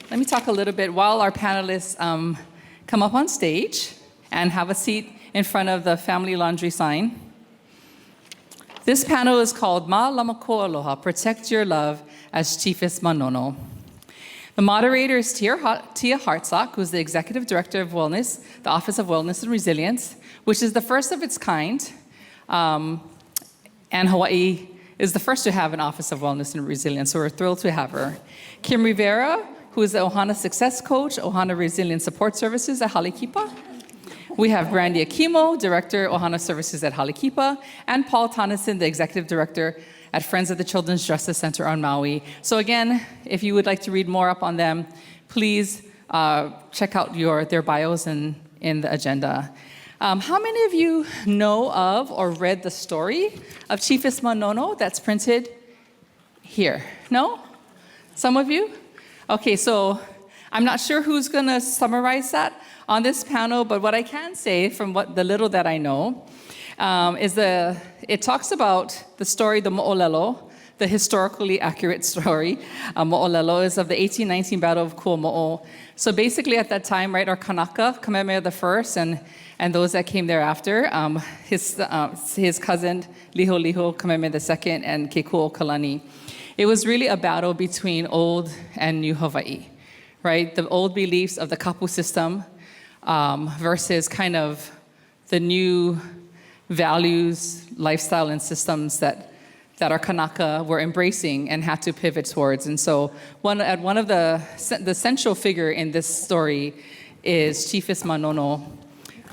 let me talk a little bit while our panelists come up on stage and have a seat in front of the family laundry sign. This panel is called Ma Lamako Aloha, Protect Your Love as Chiefess Manono. The moderator is Tia Hartsock, who's the Executive Director of Wellness, the Office of Wellness and Resilience, which is the first of its kind. And Hawaii is the first to have an Office of Wellness and Resilience, so we're thrilled to have her. Kim Rivera, who is the Ohana Success Coach, Ohana Resilience Support Services at Halekipa. We have Brandy Akimo, Director, Ohana Services at Halekipa, and Paul Tonneson, the Executive Director at Friends of the Children's Justice Center on Maui. So again, if you would like to read more up on them, please check out their bios in the agenda. How many of you know of or read the story of Chiefess Manono that's printed here? No? Some of you? Okay, so I'm not sure who's going to summarize that on this panel, but what I can say from the little that I know is it talks about the story, the Mo'olelo, the historically accurate story. Mo'olelo is of the 1819 Battle of Kuomo'o. So basically at that time, right, our Kanaka, Kamehameha I, and those that came thereafter, his cousin, Liho Kamehameha II, and Keku'okalani. It was really a battle between old and new Hawaii, right? The old beliefs of the kapu system versus kind of the new values, lifestyle, and systems that our Kanaka were embracing and had to pivot towards. And so one of the central figure in this story is Chiefess Manono,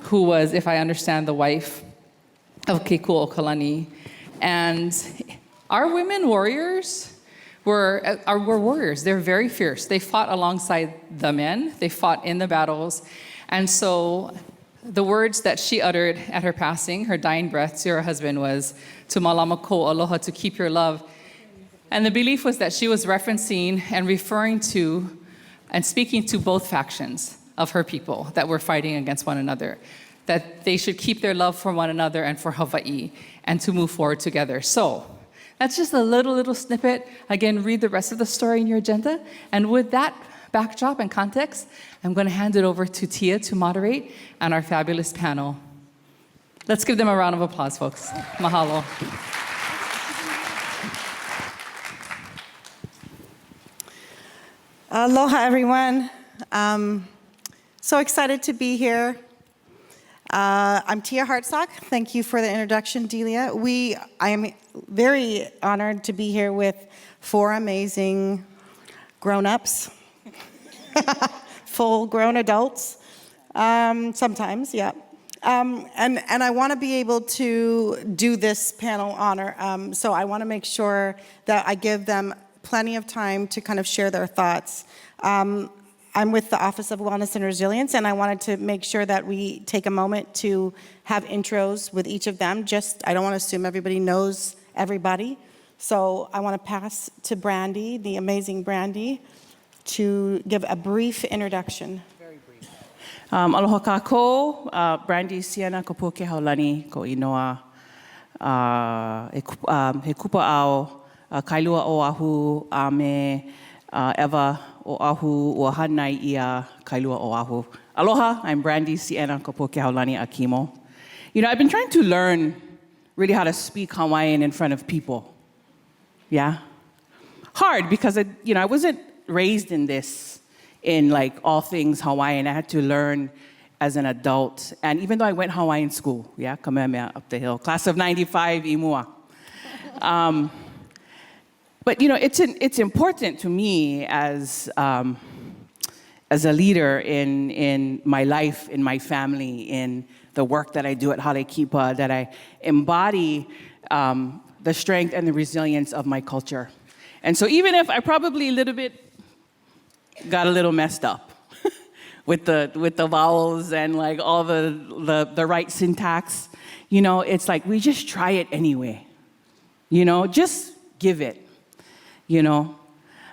who was, if I understand, the wife of Keku'okalani. And our women warriors were warriors. They're very fierce. They fought alongside the men. They fought in the battles. And so the words that she uttered at her passing, her dying breath to her husband was, "To malamako aloha, to keep your love." And the belief was that she was referencing and referring to and speaking to both factions of her people that were fighting against one another, that they should keep their love for one another and for Hawaii and to move forward together. So that's just a little snippet. Again, read the rest of the story in your agenda. And with that backdrop and context, I'm going to hand it over to Tia to moderate and our fabulous panel. Let's give them a round of applause, folks. Mahalo. Aloha, everyone. So excited to be here. I'm Tia Hartsock. Thank you for the introduction, Delia. I am very honored to be here with 4 amazing grown-ups, full-grown adults, sometimes, yeah. And I want to be able to do this panel honor, so I want to make sure that I give them plenty of time to kind of share their thoughts. I'm with the Office of Wellness and Resilience, and I wanted to make sure that we take a moment to have intros with each of them. I don't want to assume everybody knows everybody. So I want to pass to Brandy, the amazing Brandy, to give a brief introduction. Very brief. Aloha kākou, Brandy Siena Kopuke Haulani ko inoa. He kupa au, kailua Oahu, Ame, Eva Oahu, ua hanai ia kailua Oahu. Aloha, I'm Brandy Siena Kopuke Haulani Akimo. You know, I've been trying to learn really how to speak Hawaiian in front of people. Yeah? Hard because I wasn't raised in this, in like all things Hawaiian. I had to learn as an adult. And even though I went Hawaiian school, yeah, Kamehameha up the hill, class of 95, Imua. But you know, it's important to me as a leader in my life, in my family, in the work that I do at Halekipa, that I embody the strength and the resilience of my culture. And so even if I probably got a little messed up with the vowels and like all the right syntax, you know, it's like we just try it anyway. You know, just give it. You know,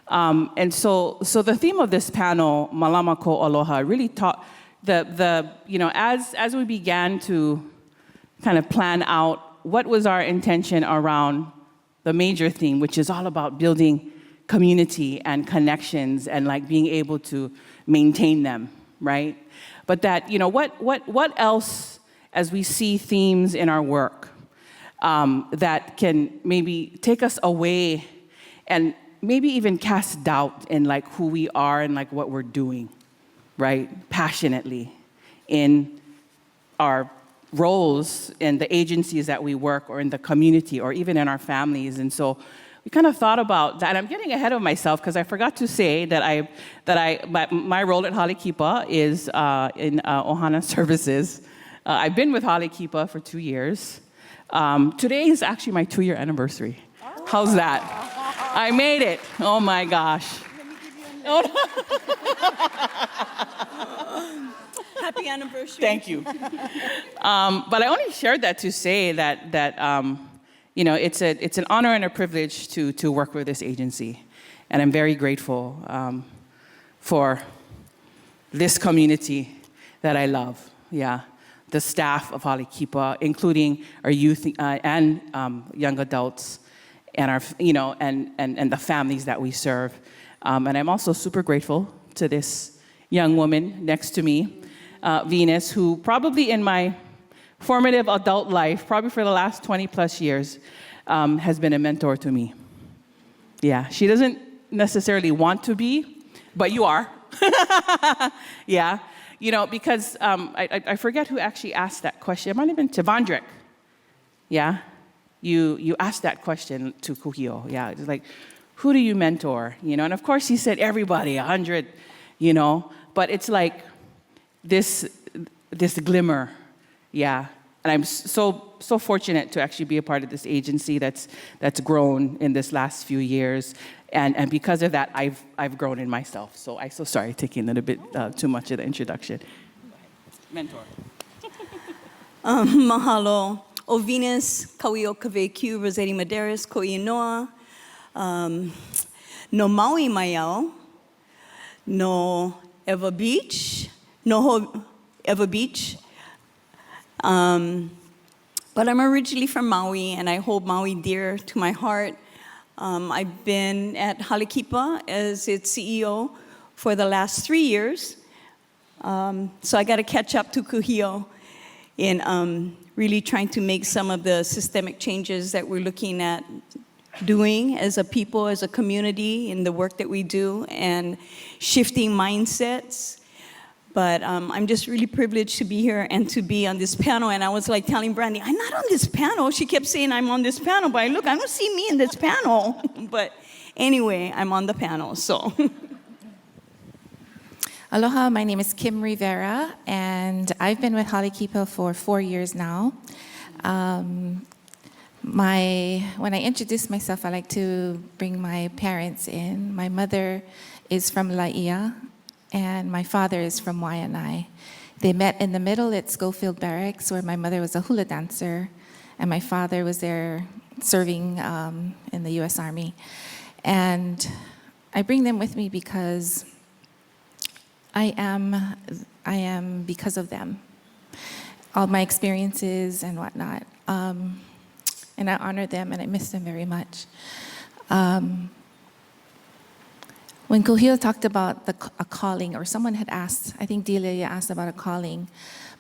and so the theme of this panel, Malama Ko Aloha, really taught as we began to kind of plan out what was our intention around the major theme, which is all about building community and connections and like being able to maintain them, right? But that, what else, as we see themes in our work, that can maybe take us away and maybe even cast doubt in like who we are and like what we're doing, right? Passionately in our roles in the agencies that we work or in the community or even in our families. And so we kind of thought about that. I'm getting ahead of myself because I forgot to say that my role at Halekipa is in Ohana Services. I've been with Halekipa for 2 years. Today is actually my 2-year anniversary. How's that? I made it. Oh my gosh. Happy anniversary. Thank you. But I only shared that to say that it's an honor and a privilege to work with this agency, and I'm very grateful for this community that I love. Yeah, the staff of Halekipa, including our youth and young adults, and our and the families that we serve. And I'm also super grateful to this young woman next to me, Venus, who probably in my formative adult life, probably for the last 20 plus years, has been a mentor to me. Yeah, she doesn't necessarily want to be, but you are. Yeah, because I forget who actually asked that question. It might have been Tivandrek. Yeah, you asked that question to Kuhio. Yeah, it's like, who do you mentor? And of course he said everybody, 100, but it's like this glimmer. Yeah, and I'm so fortunate to actually be a part of this agency that's grown in this last few years, and because of that, I've grown in myself. So I'm so sorry taking a little bit too much of the introduction. Mentor. Mahalo. O Venus, Kauio Kaveku, Rossetti Maderas, Koinoa, no Maui Maiau, no Eva Beach, no Eva Beach. But I'm originally from Maui, and I hold Maui dear to my heart. I've been at Halekipa as its CEO for the last 3 years. So I got to catch up to Kuhio in really trying to make some of the systemic changes that we're looking at doing as a people, as a community, in the work that we do, and shifting mindsets. But I'm just really privileged to be here and to be on this panel. And I was like telling Brandy, I'm not on this panel. She kept saying I'm on this panel, but I don't see me in this panel. But anyway, I'm on the panel, so. Aloha, my name is Kim Rivera, and I've been with Halekipa for 4 years now. When I introduce myself, I like to bring my parents in. My mother is from Laia, and my father is from Waianae. They met in the middle at Schofield Barracks, where my mother was a hula dancer, and my father was there serving in the U.S. Army. And I bring them with me because I am because of them. All my experiences and whatnot. And I honor them, and I miss them very much. When Kuhio talked about a calling, or someone had asked, I think Delia asked about a calling.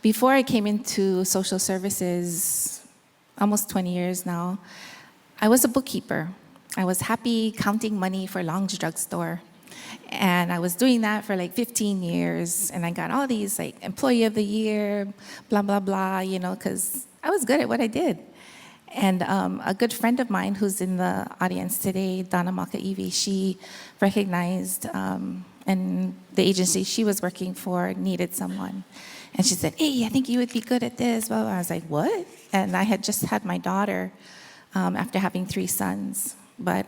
Before I came into social services, almost 20 years now, I was a bookkeeper. I was happy counting money for Long's Drugstore. And I was doing that for like 15 years, and I got all these like Employee of the Year, blah, blah, blah, because I was good at what I did. And a good friend of mine who's in the audience today, Donna Makaiwi, she recognized, and the agency she was working for needed someone. And she said, hey, I think you would be good at this, blah, blah. I was like, what? And I had just had my daughter after having 3 sons. But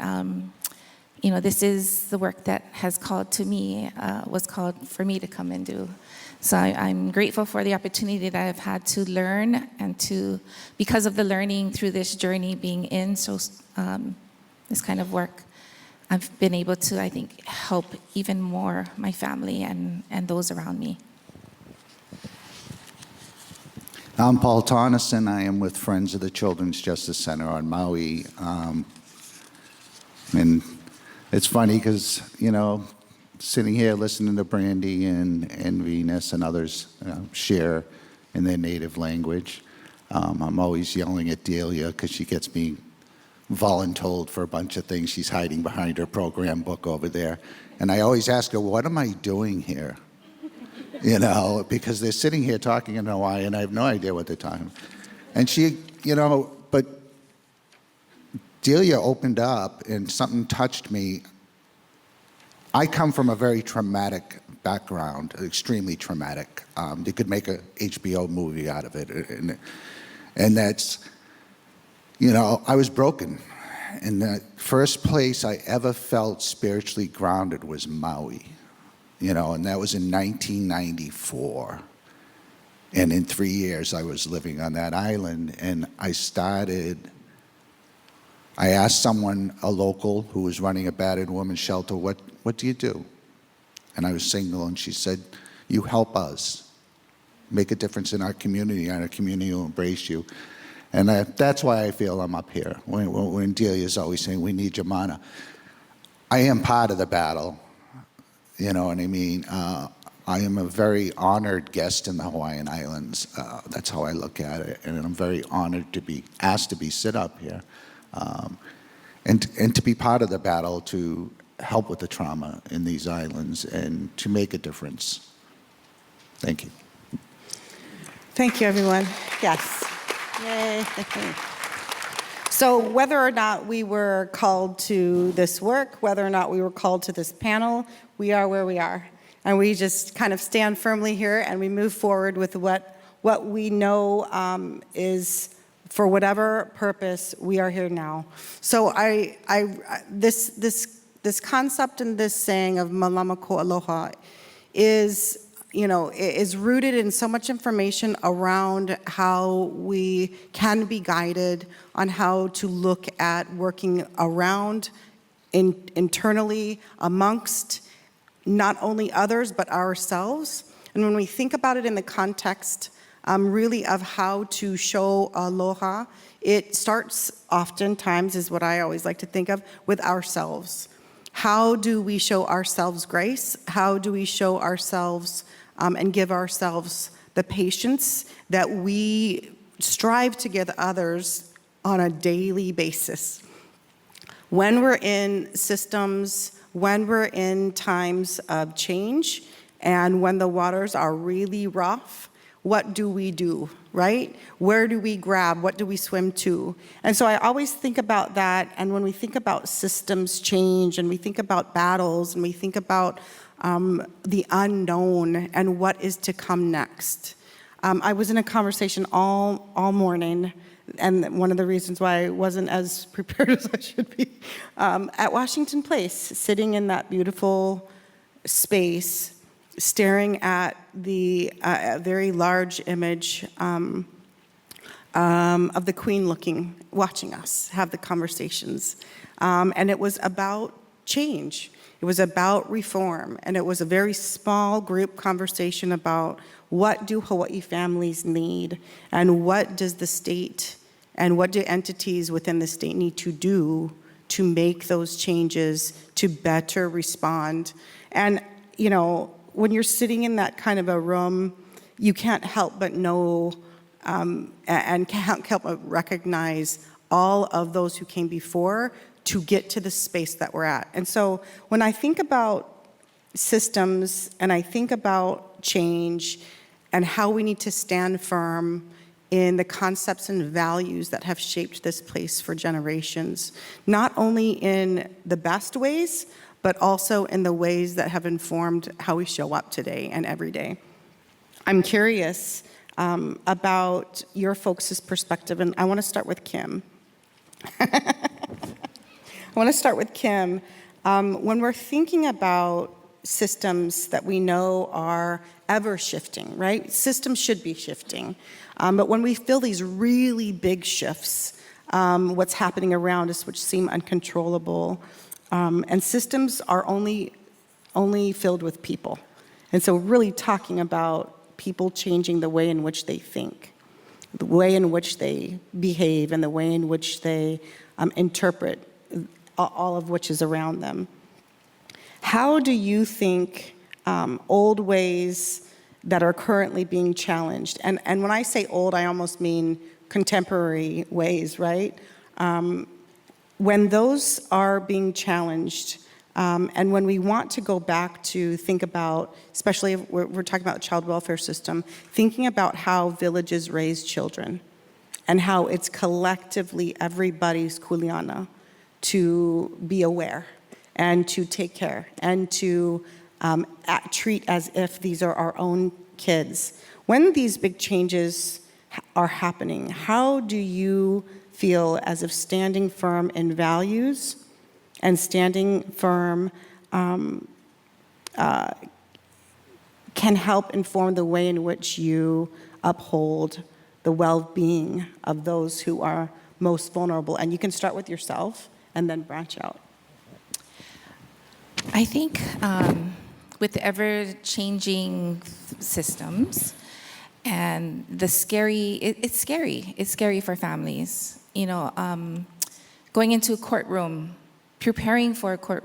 this is the work that has called to me, was called for me to come and do. So I'm grateful for the opportunity that I've had to learn, and because of the learning through this journey, being in this kind of work, I've been able to, I think, help even more my family and those around me. I'm Paul Tonneson. I am with Friends of the Children's Justice Center on Maui. And It's funny because, sitting here listening to Brandy and Venus and others share in their native language, I'm always yelling at Delia because she gets me voluntold for a bunch of things. She's hiding behind her program book over there. And I always ask her, what am I doing here? Because they're sitting here talking in Hawaii and I have no idea what they're talking about. And she, but Delia opened up and something touched me. I come from a very traumatic background, extremely traumatic. They could make a HBO movie out of it. And that's, I was broken. And the first place I ever felt spiritually grounded was Maui, and that was in 1994. And in 3 years, I was living on that island, and I asked someone, a local who was running a battered women's shelter, what do you do? And I was single, and she said, you help us make a difference in our community, and our community will embrace you. And that's why I feel I'm up here. When Delia's always saying, we need your mana. I am part of the battle, you know what I mean? I am a very honored guest in the Hawaiian Islands. That's how I look at it, and I'm very honored to be asked to sit up here. And to be part of the battle to help with the trauma in these islands and to make a difference. Thank you. Thank you, everyone. Yes. Yay. So whether or not we were called to this work, whether or not we were called to this panel, we are where we are. And we just kind of stand firmly here and we move forward with what we know is, for whatever purpose, we are here now. So this concept and this saying of Malama ko aloha is rooted in so much information around how we can be guided on how to look at working around, internally, amongst not only others, but ourselves. And when we think about it in the context really of how to show aloha, it starts oftentimes, is what I always like to think of, with ourselves. How do we show ourselves grace? How do we show ourselves and give ourselves the patience that we strive to give others on a daily basis? When we're in systems, when we're in times of change, and when the waters are really rough, what do we do, right? Where do we grab? What do we swim to? And so I always think about that, and when we think about systems change, and we think about battles, and we think about the unknown and what is to come next. I was in a conversation all morning, and one of the reasons why I wasn't as prepared as I should be, at Washington Place, sitting in that beautiful space, staring at the very large image of the Queen watching us have the conversations. And it was about change. It was about reform, and it was a very small group conversation about what do Hawaii families need, and what does the state and what do entities within the state need to do to make those changes to better respond. And, when you're sitting in that kind of a room, you can't help but know and can't help but recognize all of those who came before to get to the space that we're at. And so when I think about systems and I think about change and how we need to stand firm in the concepts and values that have shaped this place for generations, not only in the best ways, but also in the ways that have informed how we show up today and every day. I'm curious about your folks' perspective, and I want to start with Kim. When we're thinking about systems that we know are ever shifting, right? Systems should be shifting. But when we feel these really big shifts, what's happening around us, which seem uncontrollable, and systems are only filled with people. And so really talking about people changing the way in which they think, the way in which they behave, and the way in which they interpret all of which is around them. How do you think old ways that are currently being challenged, and when I say old, I almost mean contemporary ways, right? When those are being challenged, and when we want to go back to think about, especially if we're talking about the child welfare system, thinking about how villages raise children and how it's collectively everybody's kuleana to be aware and to take care and to treat as if these are our own kids. When these big changes are happening, how do you feel as if standing firm in values and standing firm can help inform the way in which you uphold the well-being of those who are most vulnerable? And you can start with yourself and then branch out. I think with the ever-changing systems and the scary, it's scary. It's scary for families. You know, going into a courtroom, preparing for a court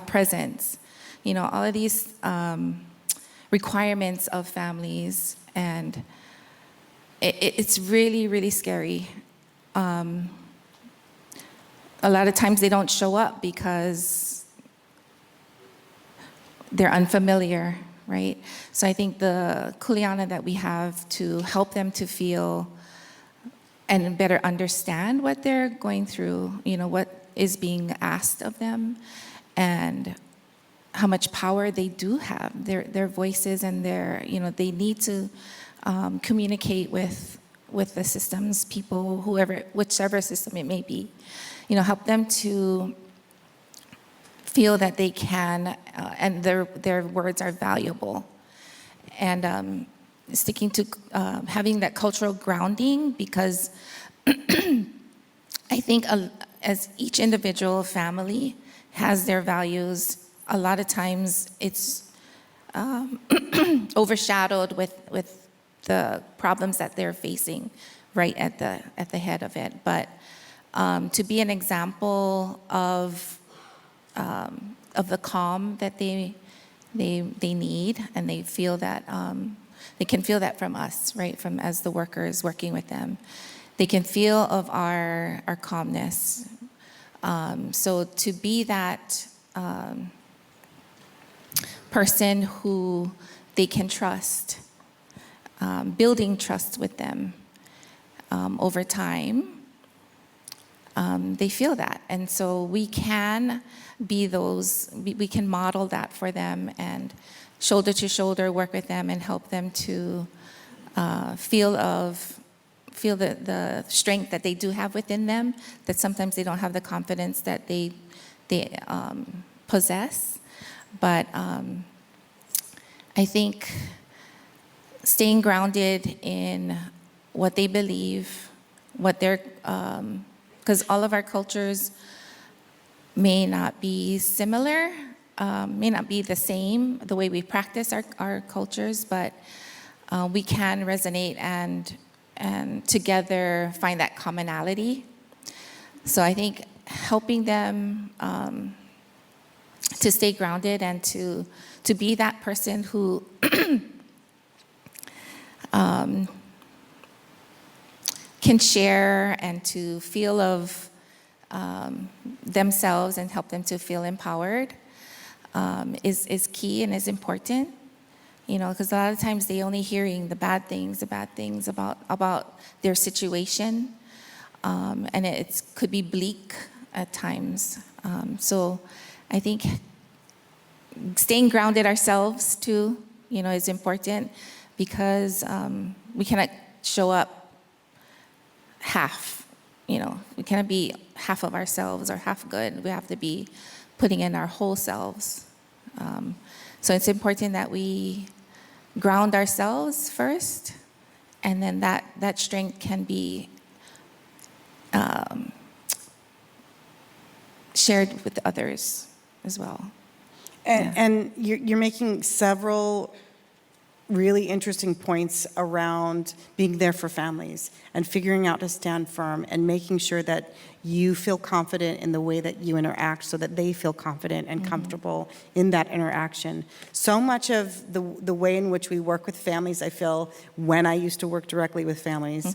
presence. You know, all of these requirements of families, and it's really, really scary. A lot of times they don't show up because they're unfamiliar, right? So I think the kuleana that we have to help them to feel and better understand what they're going through, you know, what is being asked of them, and how much power they do have, their voices and their, you know, they need to communicate with the systems, people, whoever, whichever system it may be. You know, help them to feel that they can, and their words are valuable. And sticking to having that cultural grounding, because I think as each individual family has their values, a lot of times it's overshadowed with the problems that they're facing right at the head of it. But to be an example of the calm that they need, and they feel that they can feel that from us, right? From as the workers working with them, they can feel of our calmness. So to be that person who they can trust, building trust with them over time. They feel that. And so we can be those, we can model that for them, and shoulder to shoulder work with them and help them to feel the strength that they do have within them, that sometimes they don't have the confidence that they possess. But I think staying grounded in what they believe, what they're, because all of our cultures may not be similar, may not be the same, the way we practice our cultures, but we can resonate and together find that commonality. So I think helping them to stay grounded and to be that person who can share and to feel of themselves and help them to feel empowered is key and is important. You know, because a lot of times they only hearing the bad things about their situation, and it could be bleak at times. So I think staying grounded ourselves too, you know, is important, because we cannot show up half, you know, we cannot be half of ourselves or half good. We have to be putting in our whole selves. So it's important that we ground ourselves first, and then that strength can be shared with others as well. And you're making several really interesting points around being there for families and figuring out to stand firm and making sure that you feel confident in the way that you interact so that they feel confident and comfortable in that interaction. So much of the way in which we work with families, I feel, when I used to work directly with families,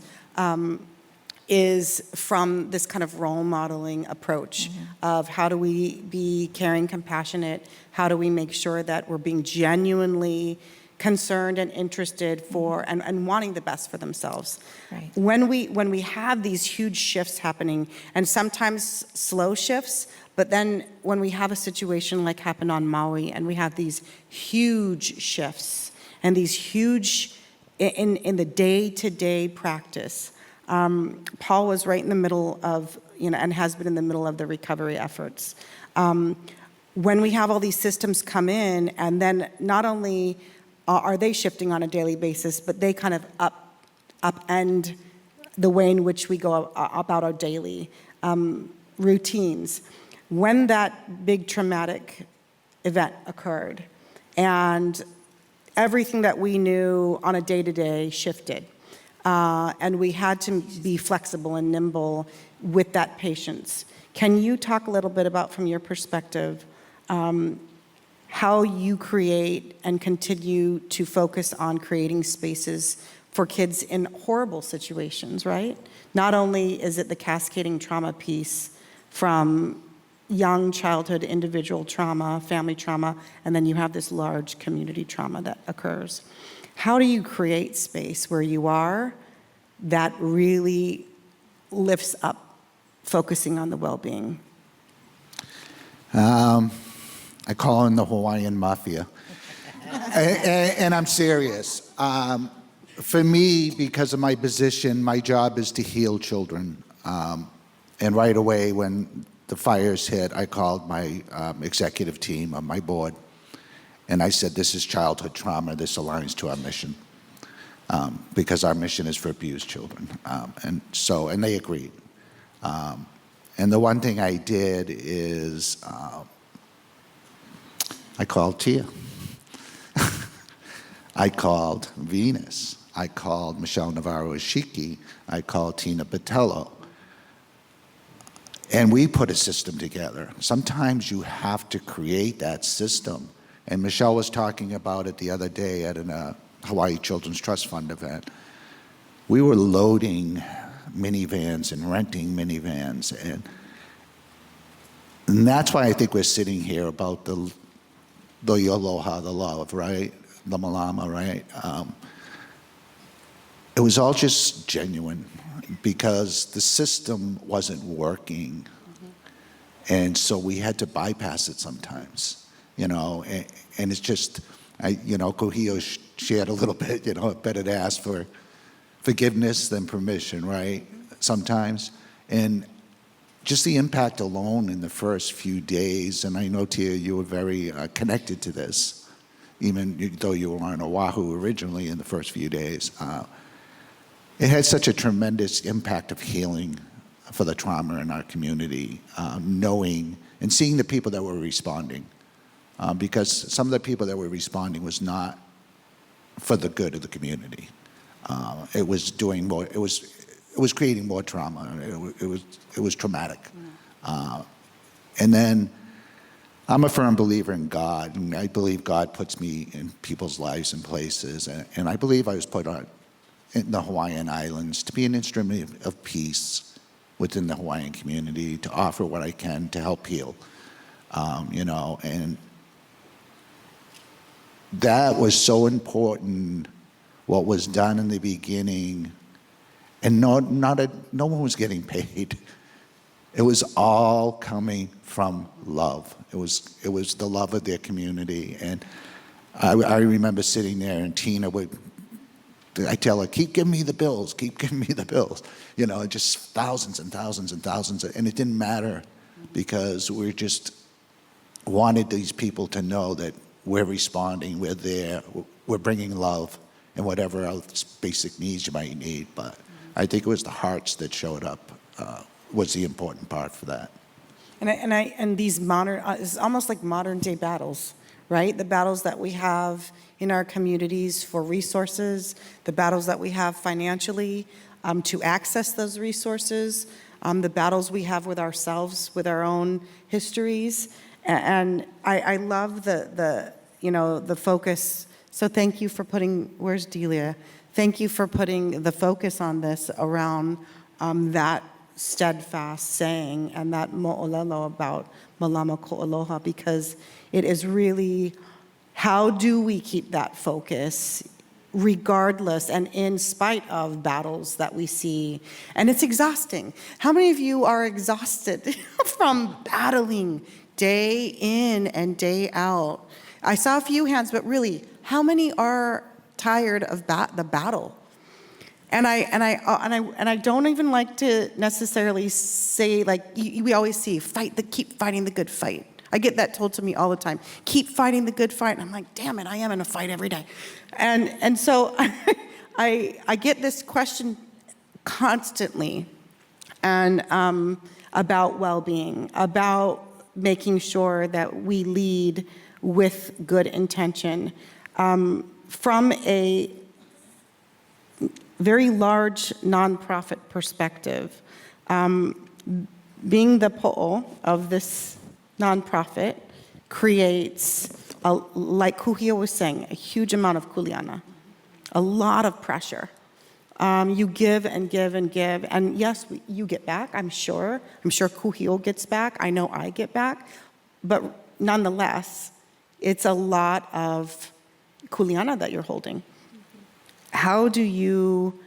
is from this kind of role modeling approach of how do we be caring, compassionate, how do we make sure that we're being genuinely concerned and interested for and wanting the best for themselves. Right. When we have these huge shifts happening, and sometimes slow shifts, but then when we have a situation like happened on Maui, and we have these huge shifts and these huge in the day-to-day practice. Paul was right in the middle of, and has been in the middle of the recovery efforts. When we have all these systems come in, and then not only are they shifting on a daily basis, but they kind of upend the way in which we go about our daily routines. When that big traumatic event occurred, and everything that we knew on a day-to-day shifted, and we had to be flexible and nimble with that patience. Can you talk a little bit about, from your perspective, how you create and continue to focus on creating spaces for kids in horrible situations, right? Not only is it the cascading trauma piece from young childhood individual trauma, family trauma, and then you have this large community trauma that occurs. How do you create space where you are that really lifts up focusing on the well-being? I call in the Hawaiian Mafia. and I'm serious. For me, because of my position, my job is to heal children. And right away when the fires hit, I called my executive team on my board. And I said, this is childhood trauma. This aligns to our mission. Because our mission is for abused children. And they agreed. And the one thing I did is I called Tia. I called Venus. I called Michelle Navarro-Ishiki. I called Tina Botello. And we put a system together. Sometimes you have to create that system. And Michelle was talking about it the other day at a Hawaii Children's Trust Fund event. We were loading minivans and renting minivans. And that's why I think we're sitting here about the aloha, the love, right? The malama, right? It was all just genuine because the system wasn't working. And so we had to bypass it sometimes, and it's just, Kohio shared a little bit, better to ask for forgiveness than permission, right? Sometimes. And just the impact alone in the first few days, and I know, Tia, you were very connected to this, even though you were on Oahu originally in the first few days. It had such a tremendous impact of healing for the trauma in our community, knowing and seeing the people that were responding. Because some of the people that were responding was not for the good of the community. It was doing more, it was creating more trauma. It was traumatic. And then I'm a firm believer in God, and I believe God puts me in people's lives and places. And I believe I was put on in the Hawaiian Islands to be an instrument of peace within the Hawaiian community, to offer what I can to help heal, and that was so important, what was done in the beginning, and no one was getting paid. It was all coming from love. It was the love of their community. And I remember sitting there, and Tina I tell her, keep giving me the bills, keep giving me the bills. Just thousands and thousands and thousands. And it didn't matter because we just wanted these people to know that we're responding, we're there, we're bringing love and whatever else basic needs you might need. But I think it was the hearts that showed up was the important part for that. And these modern, it's almost like modern day battles, right? The battles that we have in our communities for resources, the battles that we have financially to access those resources, the battles we have with ourselves, with our own histories. And I love the focus. So thank you for putting, where's Delia? Thank you for putting the focus on this around that steadfast saying and that mo'olelo about malama ko'aloha, because it is really, how do we keep that focus regardless and in spite of battles that we see? And it's exhausting. How many of you are exhausted from battling day in and day out? I saw a few hands, but really, how many are tired of the battle? And I don't even like to necessarily say, like, we always see, keep fighting the good fight. I get that told to me all the time. Keep fighting the good fight. And I'm like, damn it, I am in a fight every day. And so I get this question constantly, and about well-being, about making sure that we lead with good intention. From a very large nonprofit perspective, being the po'o of this nonprofit creates, like Kuhio was saying, a huge amount of kuleana, a lot of pressure. You give and give and give, and yes, you get back, I'm sure. I'm sure Kuhio gets back. I know I get back. But nonetheless, it's a lot of kuleana that you're holding. How do you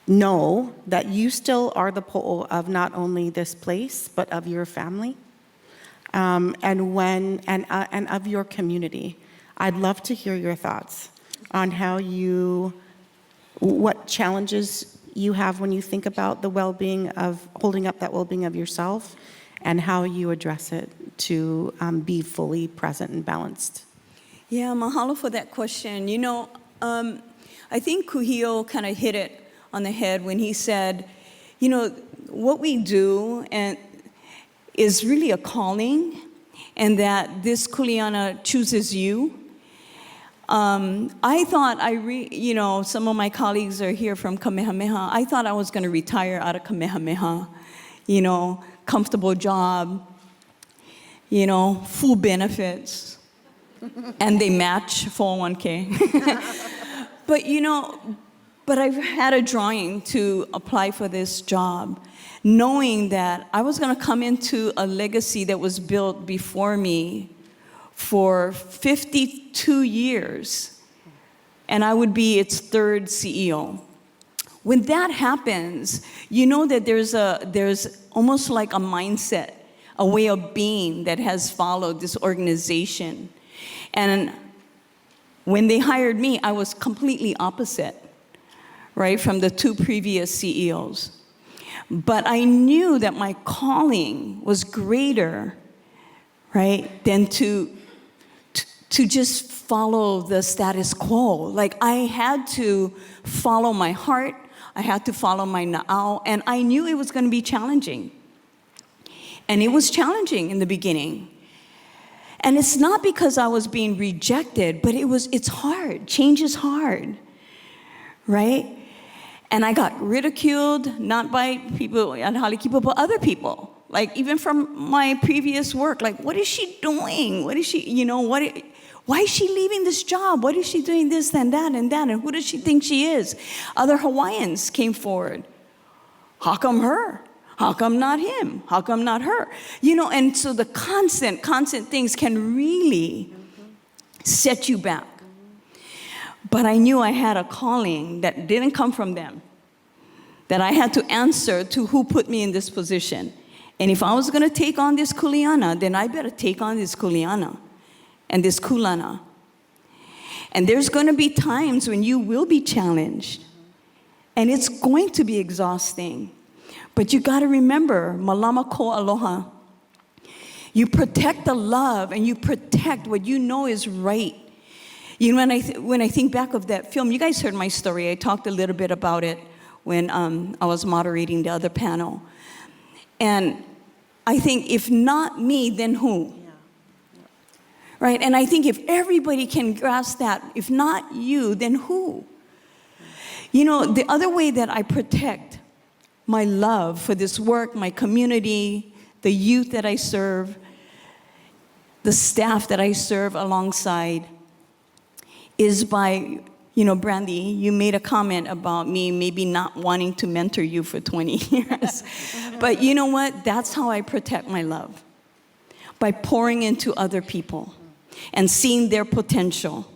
know that you still are the po'o of not only this place, but of your family, and of your community? I'd love to hear your thoughts on what challenges you have when you think about the well-being of, holding up that well-being of yourself, and how you address it to be fully present and balanced. Yeah, mahalo for that question. You know, I think Kuhio kind of hit it on the head when he said, you know, what we do is really a calling, and that this kuleana chooses you. I thought you know, some of my colleagues are here from Kamehameha. I thought I was going to retire out of Kamehameha, you know, comfortable job, you know, full benefits, and they match 401k. But, you know, I've had a drawing to apply for this job, knowing that I was going to come into a legacy that was built before me for 52 years, and I would be its third CEO. When that happens, you know that there's almost like a mindset, a way of being that has followed this organization. And when they hired me, I was completely opposite, right, from the two previous CEOs. But I knew that my calling was greater, right, than to just follow the status quo. Like, I had to follow my heart, I had to follow my na'au, and I knew it was going to be challenging. And it was challenging in the beginning. And it's not because I was being rejected, but it's hard. Change is hard, right? And I got ridiculed, not by people at Halekipa, but other people. Like, even from my previous work, like, what is she doing? What is she, you know, why is she leaving this job? What is she doing this and that and that? And who does she think she is? Other Hawaiians came forward. How come her? How come not him? How come not her? You know, and so the constant things can really set you back. But I knew I had a calling that didn't come from them, that I had to answer to who put me in this position. And if I was going to take on this kuleana, then I better take on this kuleana and this kulana. And there's going to be times when you will be challenged, and it's going to be exhausting. But you got to remember, malama ko aloha. You protect the love, and you protect what you know is right. You know, when I think back of that film, you guys heard my story. I talked a little bit about it when I was moderating the other panel. And I think, if not me, then who? right? And I think if everybody can grasp that, if not you, then who? You know, the other way that I protect my love for this work, my community, the youth that I serve, the staff that I serve alongside, is by, you know, Brandy, you made a comment about me maybe not wanting to mentor you for 20 years. But you know what? That's how I protect my love. By pouring into other people and seeing their potential.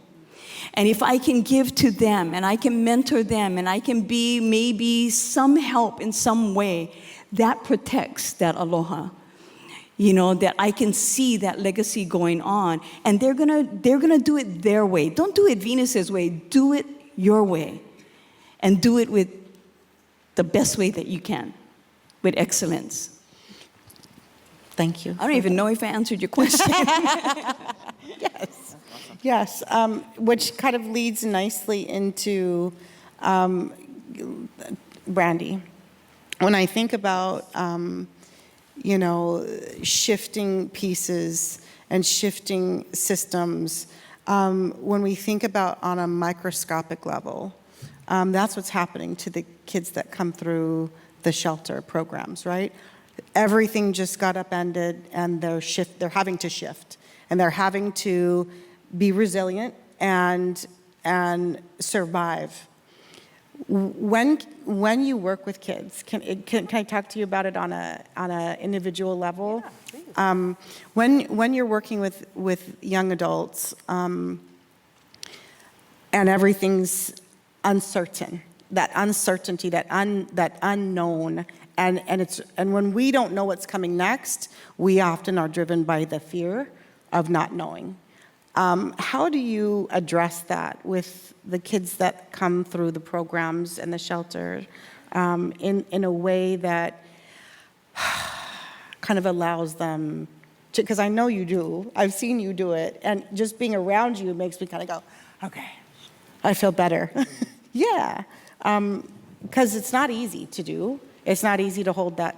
And if I can give to them and I can mentor them and I can be maybe some help in some way, that protects that aloha. You know, that I can see that legacy going on. And they're gonna do it their way. Don't do it Venus's way. Do it your way. And do it with the best way that you can, with excellence. Thank you. I don't even know if I answered your question. Yes. Yes, which kind of leads nicely into Brandy. When I think about, you know, shifting pieces and shifting systems, when we think about on a microscopic level, that's what's happening to the kids that come through the shelter programs, right? Everything just got upended, and they're having to shift, and they're having to be resilient and survive. When you work with kids, can I talk to you about it on a individual level? Yeah, when you're working with young adults, and everything's uncertain, that uncertainty, that unknown, and when we don't know what's coming next, we often are driven by the fear of not knowing. How do you address that with the kids that come through the programs and the shelter in a way that kind of allows them to, because I know you do, I've seen you do it, and just being around you makes me kind of go, okay, I feel better. Yeah, because it's not easy to do. It's not easy to hold that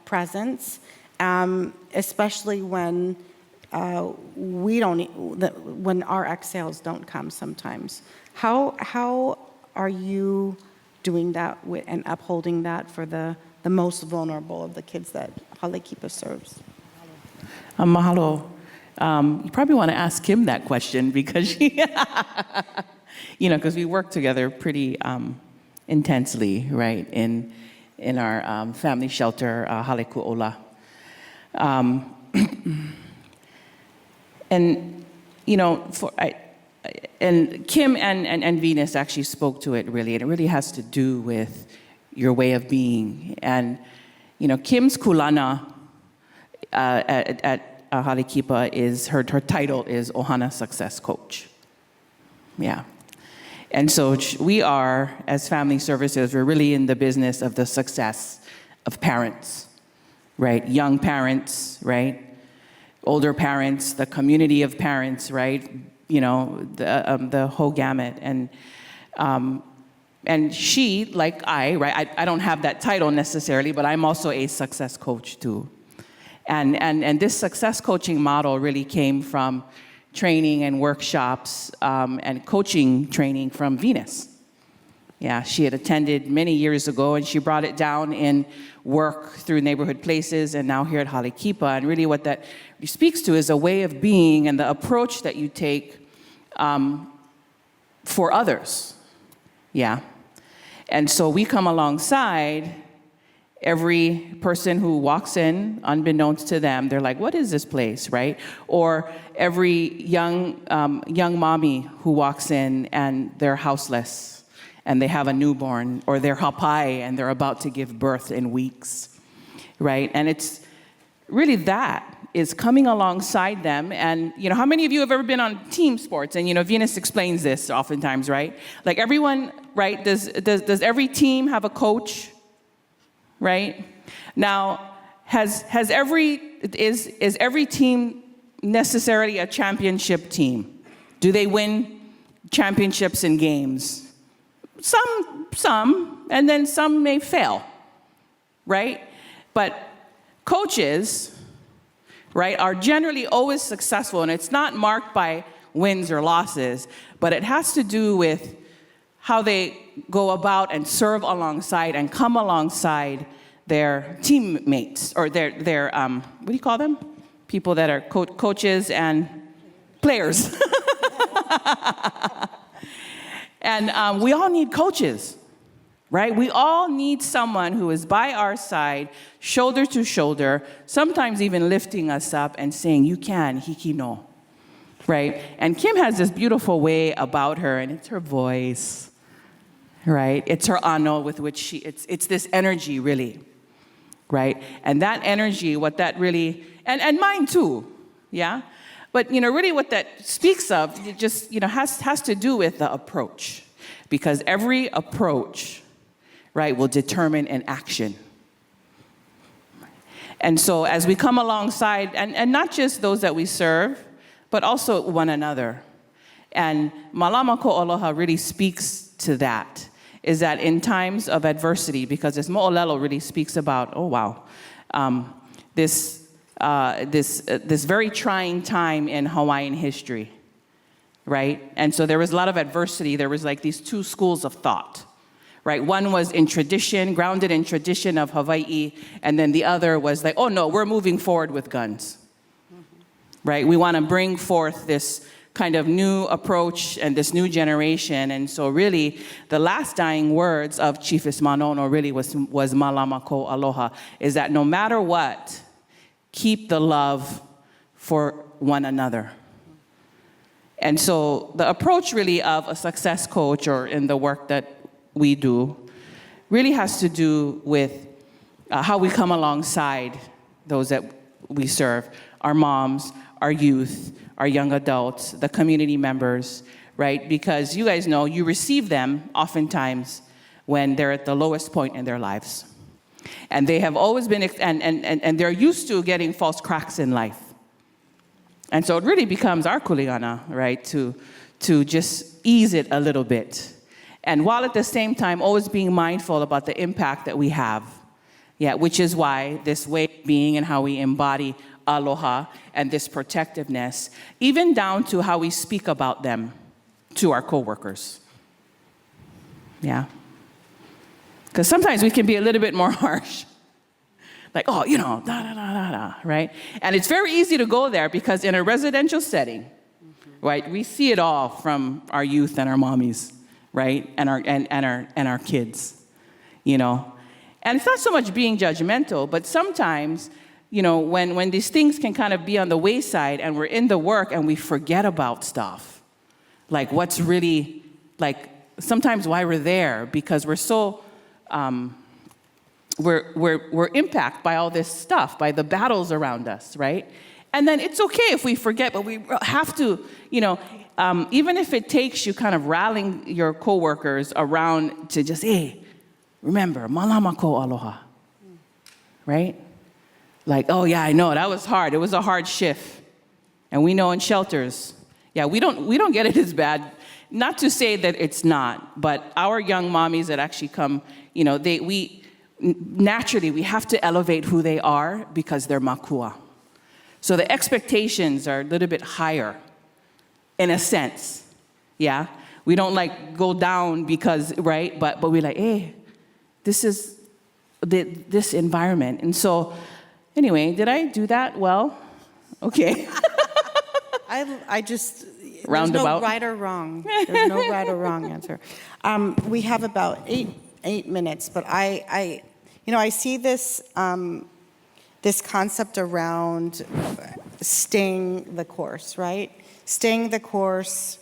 presence, especially when when our exhales don't come sometimes. How are you doing that and upholding that for the most vulnerable of the kids that Hale Kipa serves? Mahalo. You probably want to ask Kim that question because she, you know, because we work together pretty intensely, right, in our family shelter, Hale Ku'ola. And, you know, and Kim and Venus actually spoke to it really, and it really has to do with your way of being. And, you know, Kim's kulana at Hale Kipa is, her title is Ohana Success Coach. Yeah. And so we are, as family services, we're really in the business of the success of parents, right? Young parents, right? Older parents, the community of parents, right? You know, the whole gamut. And she, like I, right? I don't have that title necessarily, but I'm also a success coach too. And this success coaching model really came from training and workshops and coaching training from Venus. Yeah, she had attended many years ago, and she brought it down in work through neighborhood places, and now here at Hale Kipa. And really what that speaks to is a way of being and the approach that you take for others. Yeah. And so we come alongside every person who walks in, unbeknownst to them, they're like, what is this place, right? Or every young mommy who walks in and they're houseless and they have a newborn, or they're hapai and they're about to give birth in weeks, right? And it's really that is coming alongside them. And, you know, how many of you have ever been on team sports? And, you know, Venus explains this oftentimes, right? Like everyone, right? Does every team have a coach? Right? Now, is every team necessarily a championship team? Do they win championships in games? Some, and then some may fail, right? But coaches right, are generally always successful, and it's not marked by wins or losses, but it has to do with how they go about and serve alongside and come alongside their teammates, or their what do you call them? People that are coaches and players. And we all need coaches, right? We all need someone who is by our side, shoulder to shoulder, sometimes even lifting us up and saying, you can, hiki no, right? And Kim has this beautiful way about her, and it's her voice, right? It's her ano with which it's this energy, really, right? And that energy, what that really, and mine too, yeah? But, really what that speaks of, it just, has to do with the approach. Because every approach, right, will determine an action. And so as we come alongside, and not just those that we serve, but also one another. And Malama Ko Aloha really speaks to that, is that in times of adversity, because as Mo'olelo really speaks about, this very trying time in Hawaiian history, right? And so there was a lot of adversity. There was like these two schools of thought, right? One was in tradition, grounded in tradition of Hawaii, and then the other was like, oh no, we're moving forward with guns, right? We want to bring forth this kind of new approach and this new generation. And so really, the last dying words of Chiefess Manono really was Malama Ko Aloha, is that no matter what, keep the love for one another. And so the approach really of a success coach, or in the work that we do, really has to do with how we come alongside those that we serve, our moms, our youth, our young adults, the community members, right? Because you guys know, you receive them oftentimes when they're at the lowest point in their lives. And they have always been, and they're used to getting false cracks in life. And so it really becomes our kuleana, right, to just ease it a little bit. And while at the same time always being mindful about the impact that we have. Yeah, which is why this way of being and how we embody aloha and this protectiveness, even down to how we speak about them to our coworkers. Yeah. Because sometimes we can be a little bit more harsh. Like, oh, da, da, da, da, da, right? And it's very easy to go there because in a residential setting, right, we see it all from our youth and our mommies, right, and our kids, And it's not so much being judgmental, but sometimes, when these things can kind of be on the wayside and we're in the work and we forget about stuff, like what's really, like sometimes why we're there, because we're so, we're impacted by all this stuff, by the battles around us, right? And then it's okay if we forget, but we have to, even if it takes you kind of rallying your coworkers around to just, hey, remember, malama ko aloha, right? Like, oh yeah, I know, that was hard. It was a hard shift. And we know in shelters, yeah, we don't get it as bad. Not to say that it's not, but our young mommies that actually come, naturally, we have to elevate who they are because they're makua. So the expectations are a little bit higher, in a sense, yeah? We don't like go down because, right? But we're like, hey, this is this environment. And so, anyway, did I do that well? Okay. I just, Roundabout. There's no right or wrong. There's no right or wrong answer. We have about eight minutes, but I see this, this concept around staying the course, right? Staying the course,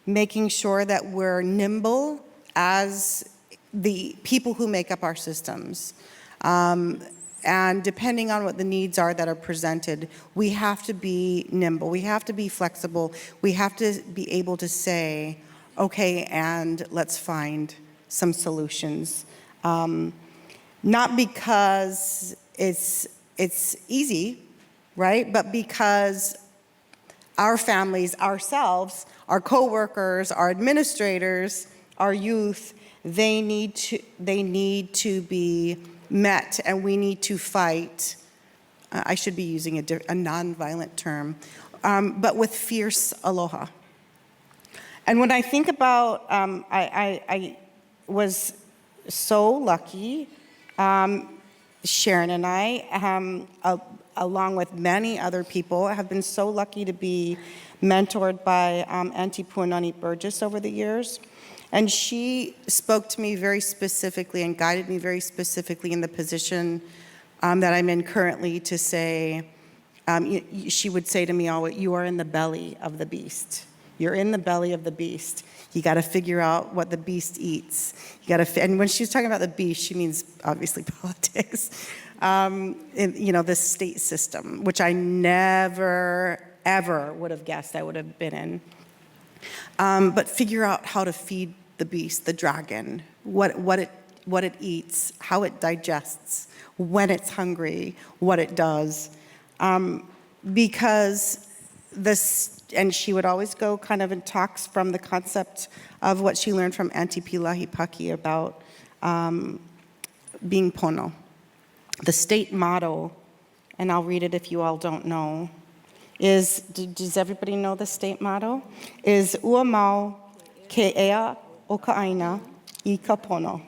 making sure that we're nimble as the people who make up our systems. And depending on what the needs are that are presented, we have to be nimble, we have to be flexible, we have to be able to say, okay, and let's find some solutions. Not because it's easy, right? But because our families, ourselves, our coworkers, our administrators, our youth, they need to be met, and we need to fight I should be using a non-violent term, but with fierce aloha. And when I think about, I was so lucky, Sharon and I, along with many other people, have been so lucky to be mentored by Auntie Puanani Burgess over the years. And she spoke to me very specifically and guided me very specifically in the position that I'm in currently to say, she would say to me always, you are in the belly of the beast. You're in the belly of the beast. You got to figure out what the beast eats. You got to, and when she's talking about the beast, she means obviously politics. The state system, which I never, ever would have guessed I would have been in. But figure out how to feed the beast, the dragon, what it eats, how it digests, when it's hungry, what it does. Because and she would always go kind of in talks from the concept of what she learned from Auntie Pilahi Paki about being pono. The state motto, and I'll read it if you all don't know, is, does everybody know the state motto? Is ua mau ke ea o ka aina I ka pono.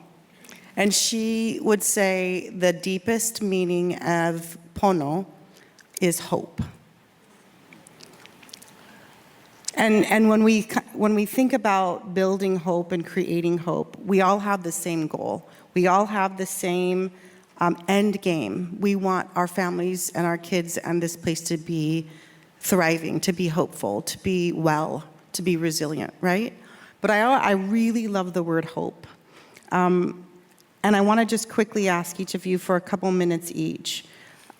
And she would say the deepest meaning of pono is hope. And when we think about building hope and creating hope, we all have the same goal. We all have the same end game. We want our families and our kids and this place to be thriving, to be hopeful, to be well, to be resilient, right? But I really love the word hope. And I want to just quickly ask each of you for a couple minutes each,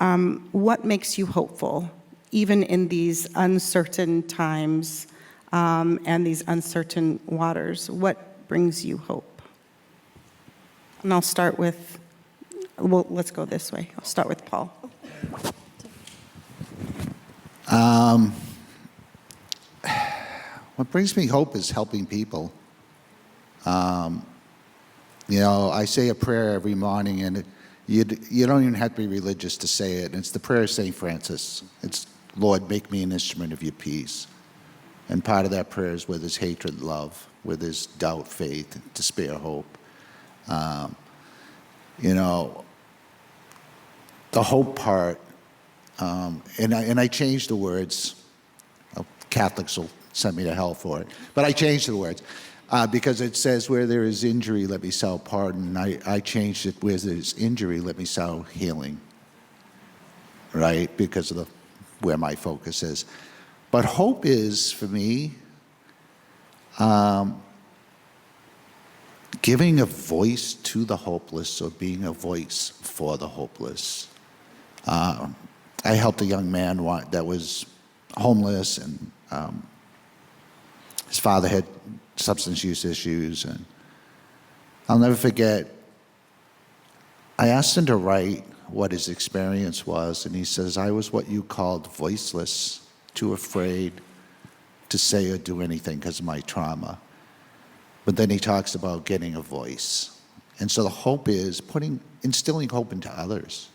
what makes you hopeful, even in these uncertain times and these uncertain waters? What brings you hope? And I'll start with, well, let's go this way. I'll start with Paul. What brings me hope is helping people. I say a prayer every morning, and you don't even have to be religious to say it. It's the prayer of St. Francis. It's, Lord, make me an instrument of your peace. And part of that prayer is where there's hatred, love, where there's doubt, faith, despair, hope. The hope part, and I changed the words. Catholics will send me to hell for it. But I changed the words because it says, where there is injury, let me sow pardon. I changed it, where there is injury, let me sow healing. Right? Because of where my focus is. But hope is, for me, giving a voice to the hopeless or being a voice for the hopeless. I helped a young man that was homeless, and his father had substance use issues, and I'll never forget, I asked him to write what his experience was, and he says, I was what you called voiceless, too afraid to say or do anything because of my trauma. But then he talks about getting a voice. And so the hope is instilling hope into others.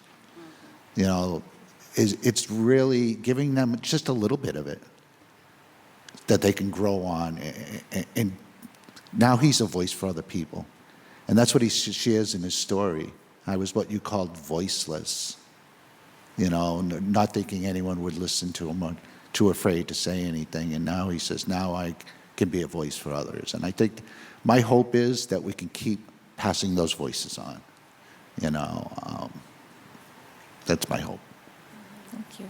It's really giving them just a little bit of it that they can grow on. And now he's a voice for other people. And that's what he shares in his story. I was what you called voiceless, not thinking anyone would listen to him, or too afraid to say anything. And now he says, now I can be a voice for others. And I think my hope is that we can keep passing those voices on. That's my hope. Thank you.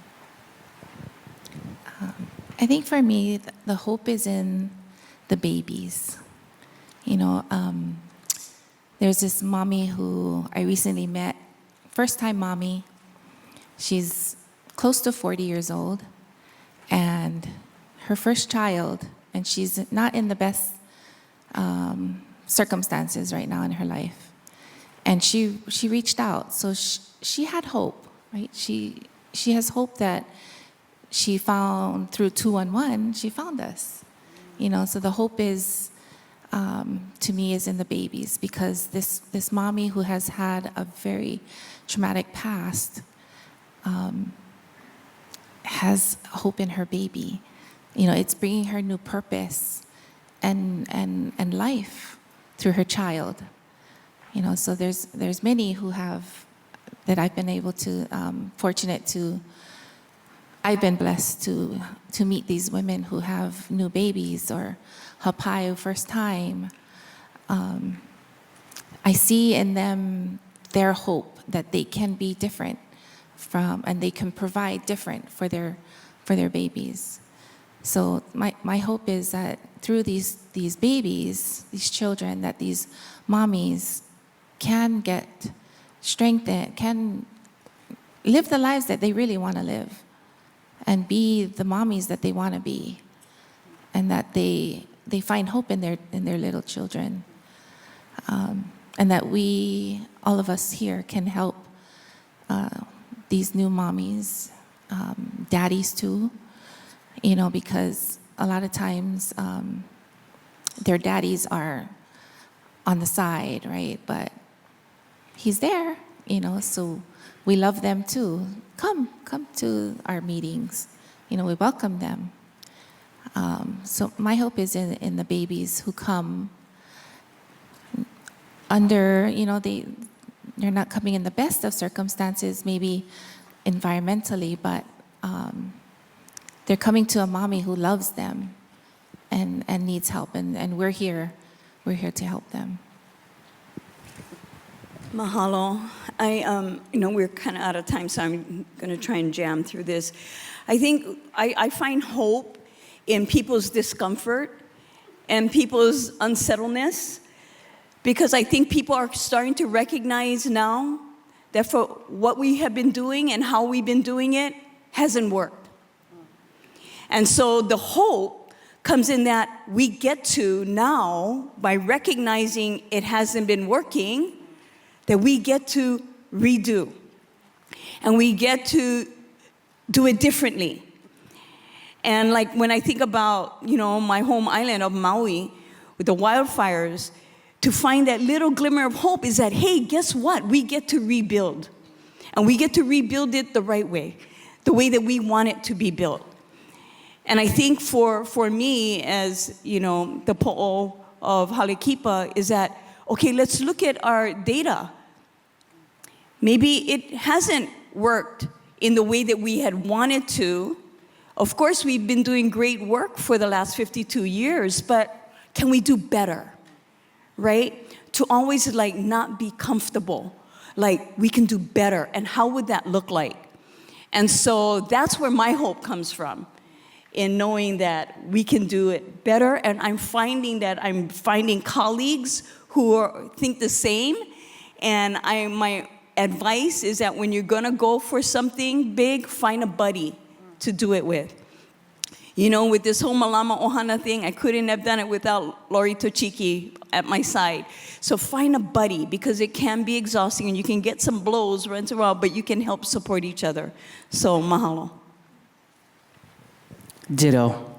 I think for me, the hope is in the babies. There's this mommy who I recently met, first-time mommy. She's close to 40 years old, and her first child, and she's not in the best circumstances right now in her life. And she reached out, so she had hope, right? She has hope that she found through 211, she found us. So the hope is, to me, is in the babies, because this mommy who has had a very traumatic past has hope in her baby. It's bringing her new purpose and life through her child. So there's many who have, that I've been able to, I've been blessed to meet these women who have new babies or hapayo first time. I see in them their hope that they can be different and they can provide different for their babies. So my hope is that through these babies, these children, that these mommies can get strengthened, can live the lives that they really want to live, and be the mommies that they want to be, and that they find hope in their little children, and that we, all of us here, can help these new mommies, daddies too, because a lot of times their daddies are on the side, right? But he's there, so we love them too. Come to our meetings. We welcome them. So my hope is in the babies who come under, they're not coming in the best of circumstances, maybe environmentally, but they're coming to a mommy who loves them and needs help, and we're here to help them. Mahalo. We're kind of out of time, so I'm going to try and jam through this. I think I find hope in people's discomfort and people's unsettledness, because I think people are starting to recognize now that for what we have been doing and how we've been doing it hasn't worked. And so the hope comes in that we get to now, by recognizing it hasn't been working, that we get to redo. And we get to do it differently. And like when I think about, my home island of Maui with the wildfires, to find that little glimmer of hope is that, hey, guess what? We get to rebuild. And we get to rebuild it the right way, the way that we want it to be built. And I think for me, as, the po'o of Halekipa, is that, okay, let's look at our data. Maybe it hasn't worked in the way that we had wanted to. Of course, we've been doing great work for the last 52 years, but can we do better, right? To always not be comfortable, we can do better, and how would that look like? And so that's where my hope comes from, in knowing that we can do it better, and I'm finding colleagues who think the same, and my advice is that when you're gonna go for something big, find a buddy to do it with. With this whole Malama Ohana thing, I couldn't have done it without Lori Tochiki at my side. So find a buddy, because it can be exhausting and you can get some blows once in a while, but you can help support each other. So mahalo. Ditto.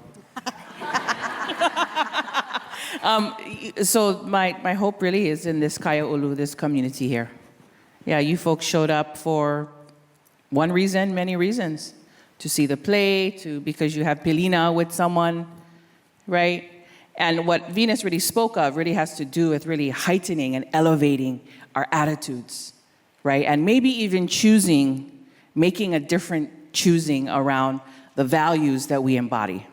So my hope really is in this Kaya Ulu, this community here. Yeah, you folks showed up for one reason, many reasons. To see the play, because you have Pilina with someone, right? And what Venus really spoke of really has to do with really heightening and elevating our attitudes, right? And maybe even making a different choosing around the values that we embody,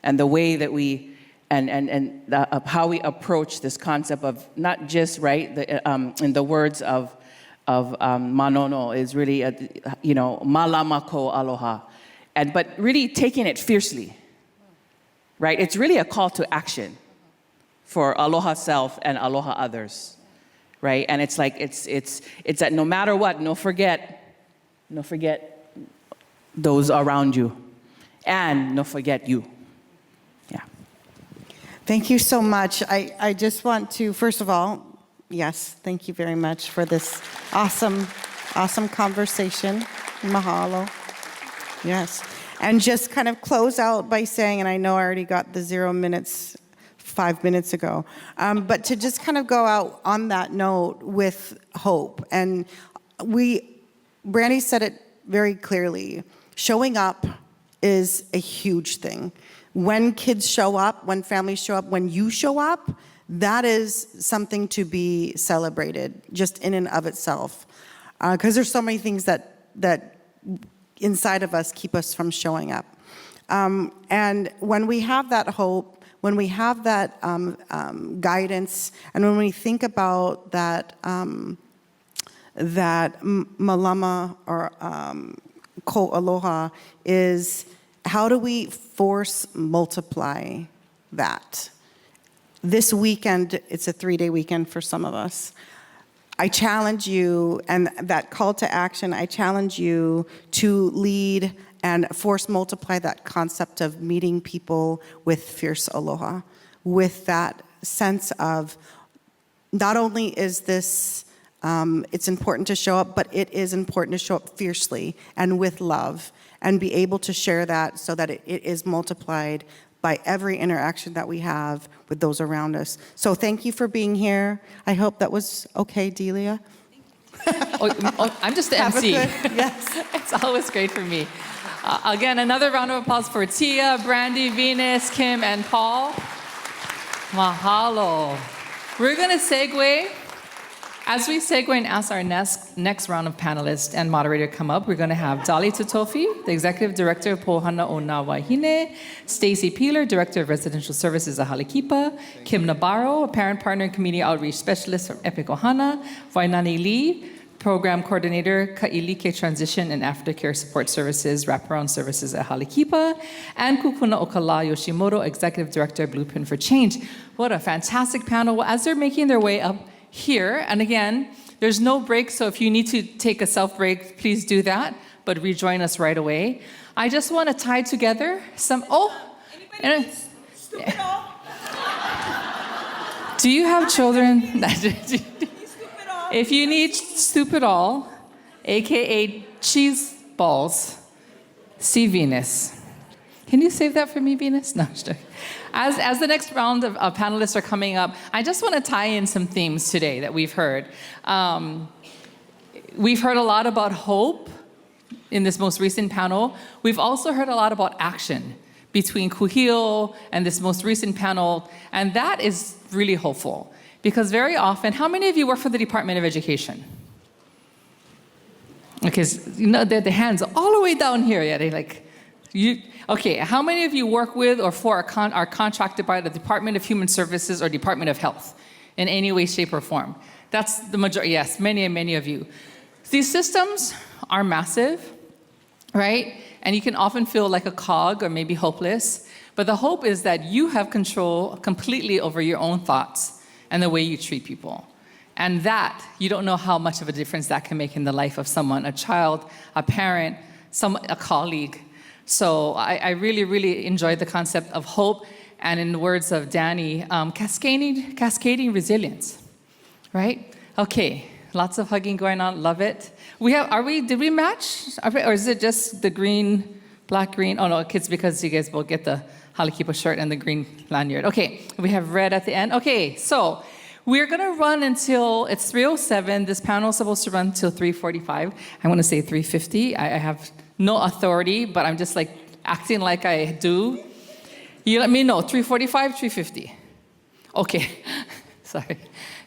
and the way that we, how we approach this concept of not just, right, in the words of Manono is really, malamako aloha, but really taking it fiercely, right? It's really a call to action for aloha self and aloha others, right? And it's it's that no matter what, no forget those around you, and no forget you. Yeah. Thank you so much. I just want to, first of all, yes, thank you very much for this awesome conversation. Mahalo. Yes. And just kind of close out by saying, and I know I already got the 0 minutes 5 minutes ago, but to just kind of go out on that note with hope. And Brandy said it very clearly, showing up is a huge thing. When kids show up, when families show up, when you show up, that is something to be celebrated just in and of itself. Because there's so many things that inside of us keep us from showing up. And when we have that hope, when we have that guidance, and when we think about that, that malama or ko aloha is, how do we force multiply that? This weekend, it's a 3-day weekend for some of us. I challenge you, and that call to action, I challenge you to lead and force multiply that concept of meeting people with fierce aloha, with that sense of not only is this, it's important to show up, but it is important to show up fiercely and with love and be able to share that so that it is multiplied by every interaction that we have with those around us. So thank you for being here. I hope that was okay, Delia. I'm just the Have a MC. good- yes. It's always great for me. Again, another round of applause for Tia, Brandy, Venus, Kim, and Paul. Mahalo. We're going to segue. As we segue and ask our next round of panelists and moderator come up, we're going to have Dali Tutofi, the Executive Director of Pohana o Na Wahine, Stacy Peeler, Director of Residential Services at Halekipa, Kim Nabarro, a Parent Partner and Community Outreach Specialist from Epic Ohana, Wainani Lee, Program Coordinator, Ka'ilike Transition and Aftercare Support Services, Wraparound Services at Halekipa, and Kukuna Okala Yoshimoto, Executive Director, Blueprint for Change. What a fantastic panel. As they're making their way up here, and again, there's no break, so if you need to take a self-break, please do that, but rejoin us right away. I just want to tie together some, do you have children? If you need Stupidol, AKA cheese balls, see Venus. Can you save that for me, Venus? No, I'm just joking. As the next round of panelists are coming up, I just want to tie in some themes today that we've heard. We've heard a lot about hope in this most recent panel. We've also heard a lot about action between Kuhio and this most recent panel, and that is really hopeful. Because very often, how many of you work for the Department of Education? Because you know, the hands all the way down here, yeah, they like, you. Okay, how many of you work with or for are contracted by the Department of Human Services or Department of Health in any way, shape, or form? That's the majority, yes, many and many of you. These systems are massive, right? And you can often feel like a cog or maybe hopeless, but the hope is that you have control completely over your own thoughts and the way you treat people. And that, you don't know how much of a difference that can make in the life of someone, a child, a parent, a colleague. So I really, really enjoyed the concept of hope, and in the words of Danny, cascading resilience, right? Okay, lots of hugging going on, love it. Did we match? Or is it just the green, black, green? Oh no, it's because you guys both get the Halekipa shirt and the green lanyard. Okay, we have red at the end. Okay, so we're gonna run until, it's 3:07. This panel is supposed to run until 3:45. I wanna say 3:50. I have no authority, but I'm just like acting like I do. You let me know, 3:45, 3:50. Okay, sorry.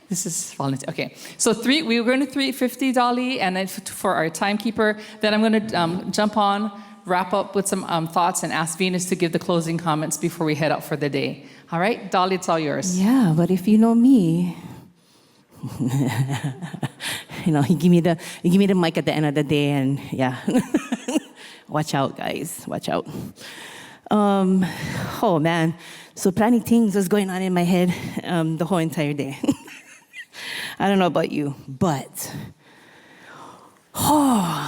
This is volunteer. Okay, so we were going to 3:50, Dolly, and then for our timekeeper, then I'm going to jump on, wrap up with some thoughts, and ask Venus to give the closing comments before we head out for the day. All right, Dolly, it's all yours. Yeah, but if you know me, you know, you give me the mic at the end of the day, and yeah, watch out, guys, watch out. Oh man, so plenty things was going on in my head the whole entire day. I don't know about you, but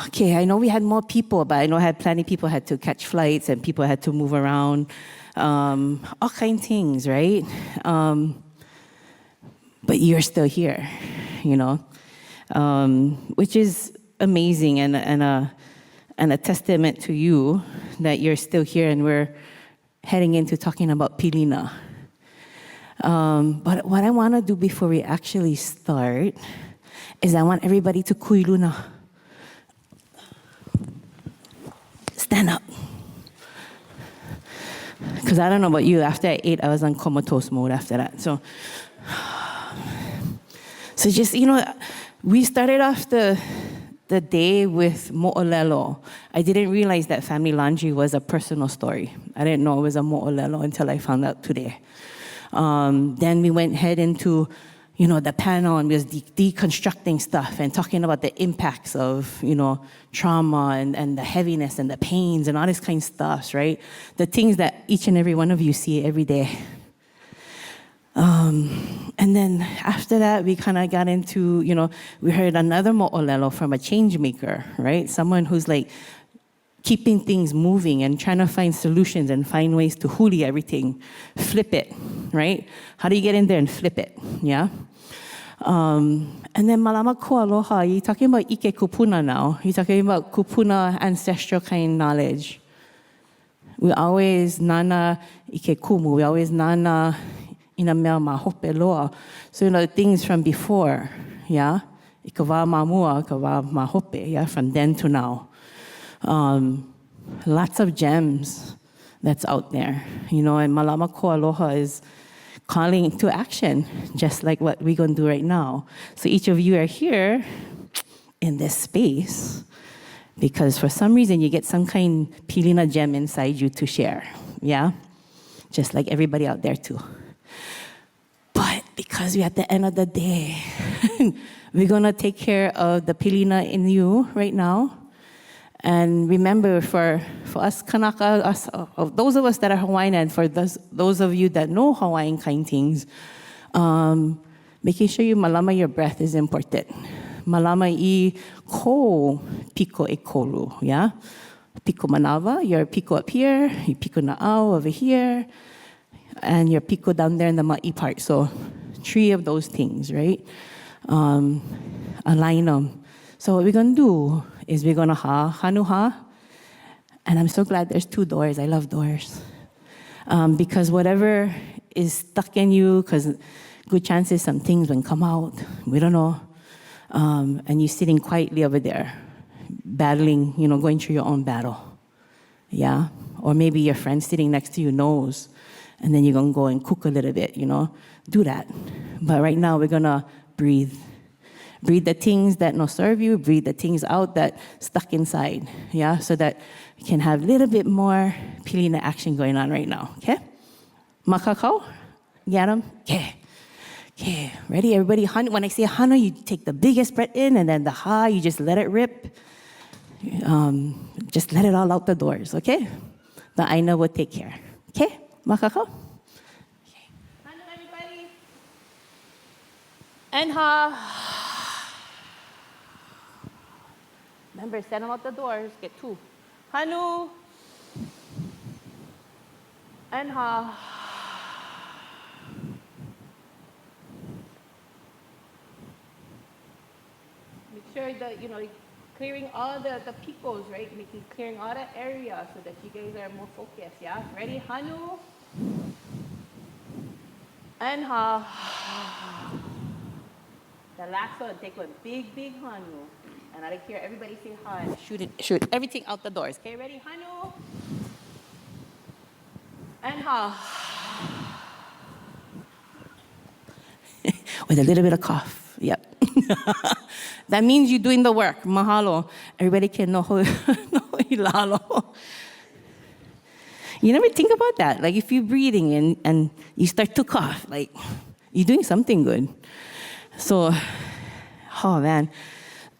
okay, I know we had more people, but I know plenty of people had to catch flights and people had to move around, all kind of things, right? But you're still here, you know, which is amazing and a testament to you that you're still here and we're heading into talking about Pilina. But what I want to do before we actually start is I want everybody to kuiluna. stand up. Because I don't know about you, after I ate, I was on comatose mode after that. So just, we started off the day with mo'olelo. I didn't realize that family laundry was a personal story. I didn't know it was a mo'olelo until I found out today. Then we went head into, the panel and we was deconstructing stuff and talking about the impacts of, trauma and the heaviness and the pains and all this kind of stuff, right? The things that each and every one of you see every day. And then after that, we kind of got into, we heard another mo'olelo from a change maker, right? Someone who's like keeping things moving and trying to find solutions and find ways to huli everything, flip it, right? How do you get in there and flip it, yeah? And then malama ko aloha, you're talking about ike kupuna now. You're talking about kupuna ancestral kind knowledge. We always nana ike kumu, we always nana ina mea mahope loa. So, the things from before, yeah? Ika wā mamua, ika wā mahope, yeah? From then to now. Lots of gems that's out there, and malama ko aloha is calling to action, just like what we're going to do right now. So each of you are here in this space because for some reason you get some kind Pilina gem inside you to share, yeah? Just like everybody out there too. But because we're at the end of the day, we're going to take care of the Pilina in you right now. And remember, for us Kanaka, those of us that are Hawaiian, and for those of you that know Hawaiian kind things, making sure you malama your breath is important. Malama I ko piko e kolu, yeah? Piko manawa, your piko up here, your piko na'au over here, and your piko down there in the ma'i part. So 3 of those things, right? Align them. So what we're going to do is we're going to hanuha. And I'm so glad there's 2 doors. I love doors. Because whatever is stuck in you, because good chances some things will come out. We don't know. And you're sitting quietly over there, battling, going through your own battle. Yeah? Or maybe your friend sitting next to you knows. And then you're going to go and cook a little bit, Do that. But right now we're going to breathe. Breathe the things that no serve you, breathe the things out that stuck inside, yeah? So that you can have a little bit more Pilina action going on right now, okay? Makakau? Get 'em? Okay. Okay, ready, everybody? When I say hana, you take the biggest breath in, and then the ha, you just let it rip. Just let it all out the doors, okay? The aina will take care, okay? Makakau? Okay. Hana, everybody. And ha. Remember, send them out the doors. Get 2. Hanu. And ha. Make sure that, clearing all the picos, right? Clearing all that area so that you guys are more focused, yeah? Ready? Hanu. And ha. The last one, take one big, big hanu. And I hear everybody say hi. Shoot everything out the doors. Okay, ready? Hanu. And ha. With a little bit of cough. Yep. That means you're doing the work. Mahalo. Everybody can know ilalo. You never think about that. Like if you're breathing and you start to cough, like you're doing something good. So, oh man.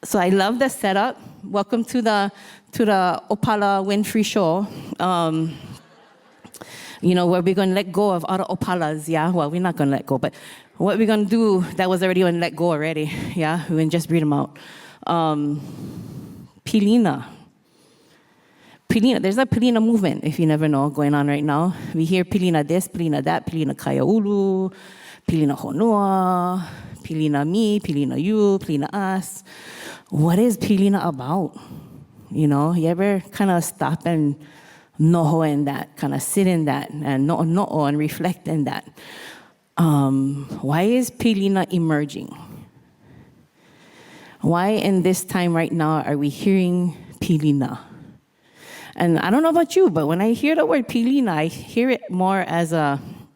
So I love the setup. Welcome to the Opala Winfrey show. Where we're going to let go of all the Opalas, yeah? Well, we're not going to let go, but what we're going to do, that was already going to let go already, yeah? We're going to just read them out. Pilina. There's a Pilina movement, if you never know, going on right now. We hear Pilina this, Pilina that, Pilina Kaiaulu, Pilina Honua, Pilina me, Pilina you, Pilina us. What is Pilina about? You ever kind of stop and noho in that, kind of sit in that, and no'o and reflect in that? Why is Pilina emerging? Why in this time right now are we hearing Pilina? And I don't know about you, but when I hear the word Pilina, I hear it more as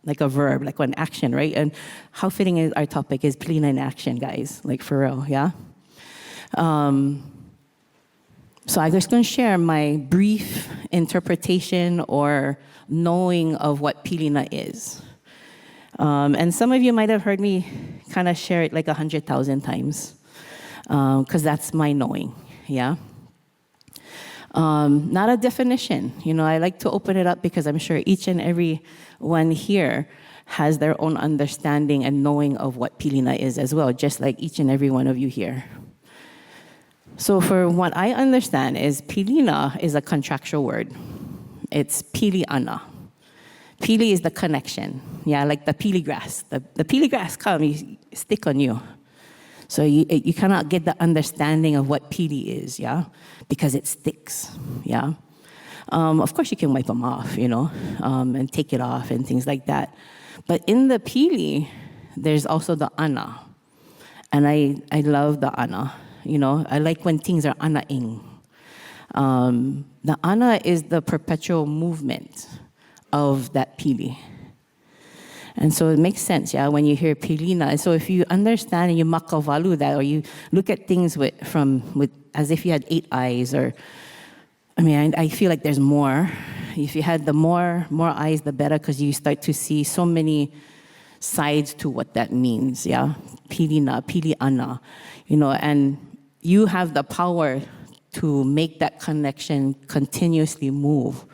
like a verb, like an action, right? And how fitting is our topic is Pilina in action, guys, like for real, yeah? So I'm just going to share my brief interpretation or knowing of what Pilina is. And some of you might have heard me kind of share it like 100,000 times, because that's my knowing, yeah? Not a definition. You know, I like to open it up because I'm sure each and every one here has their own understanding and knowing of what Pilina is as well, just like each and every one of you here. So for what I understand is Pilina is a contractual word. It's pili ana. Pili is the connection. Yeah, like the pili grass. The pili grass come, you stick on you. So you cannot get the understanding of what pili is, yeah? Because it sticks, yeah? Of course you can wipe them off, you know, and take it off and things like that. But in the pili, there's also the ana. And I love the ana. You know, I like when things are ana-ing. The ana is the perpetual movement of that pili. And so it makes sense, yeah, when you hear Pilina. So if you understand and you makavalu that, or you look at things with as if you had 8 eyes, or, I mean, I feel like there's more. If you had the more eyes, the better, because you start to see so many sides to what that means, yeah? Pilina, piliana, you know, and you have the power to make that connection continuously move.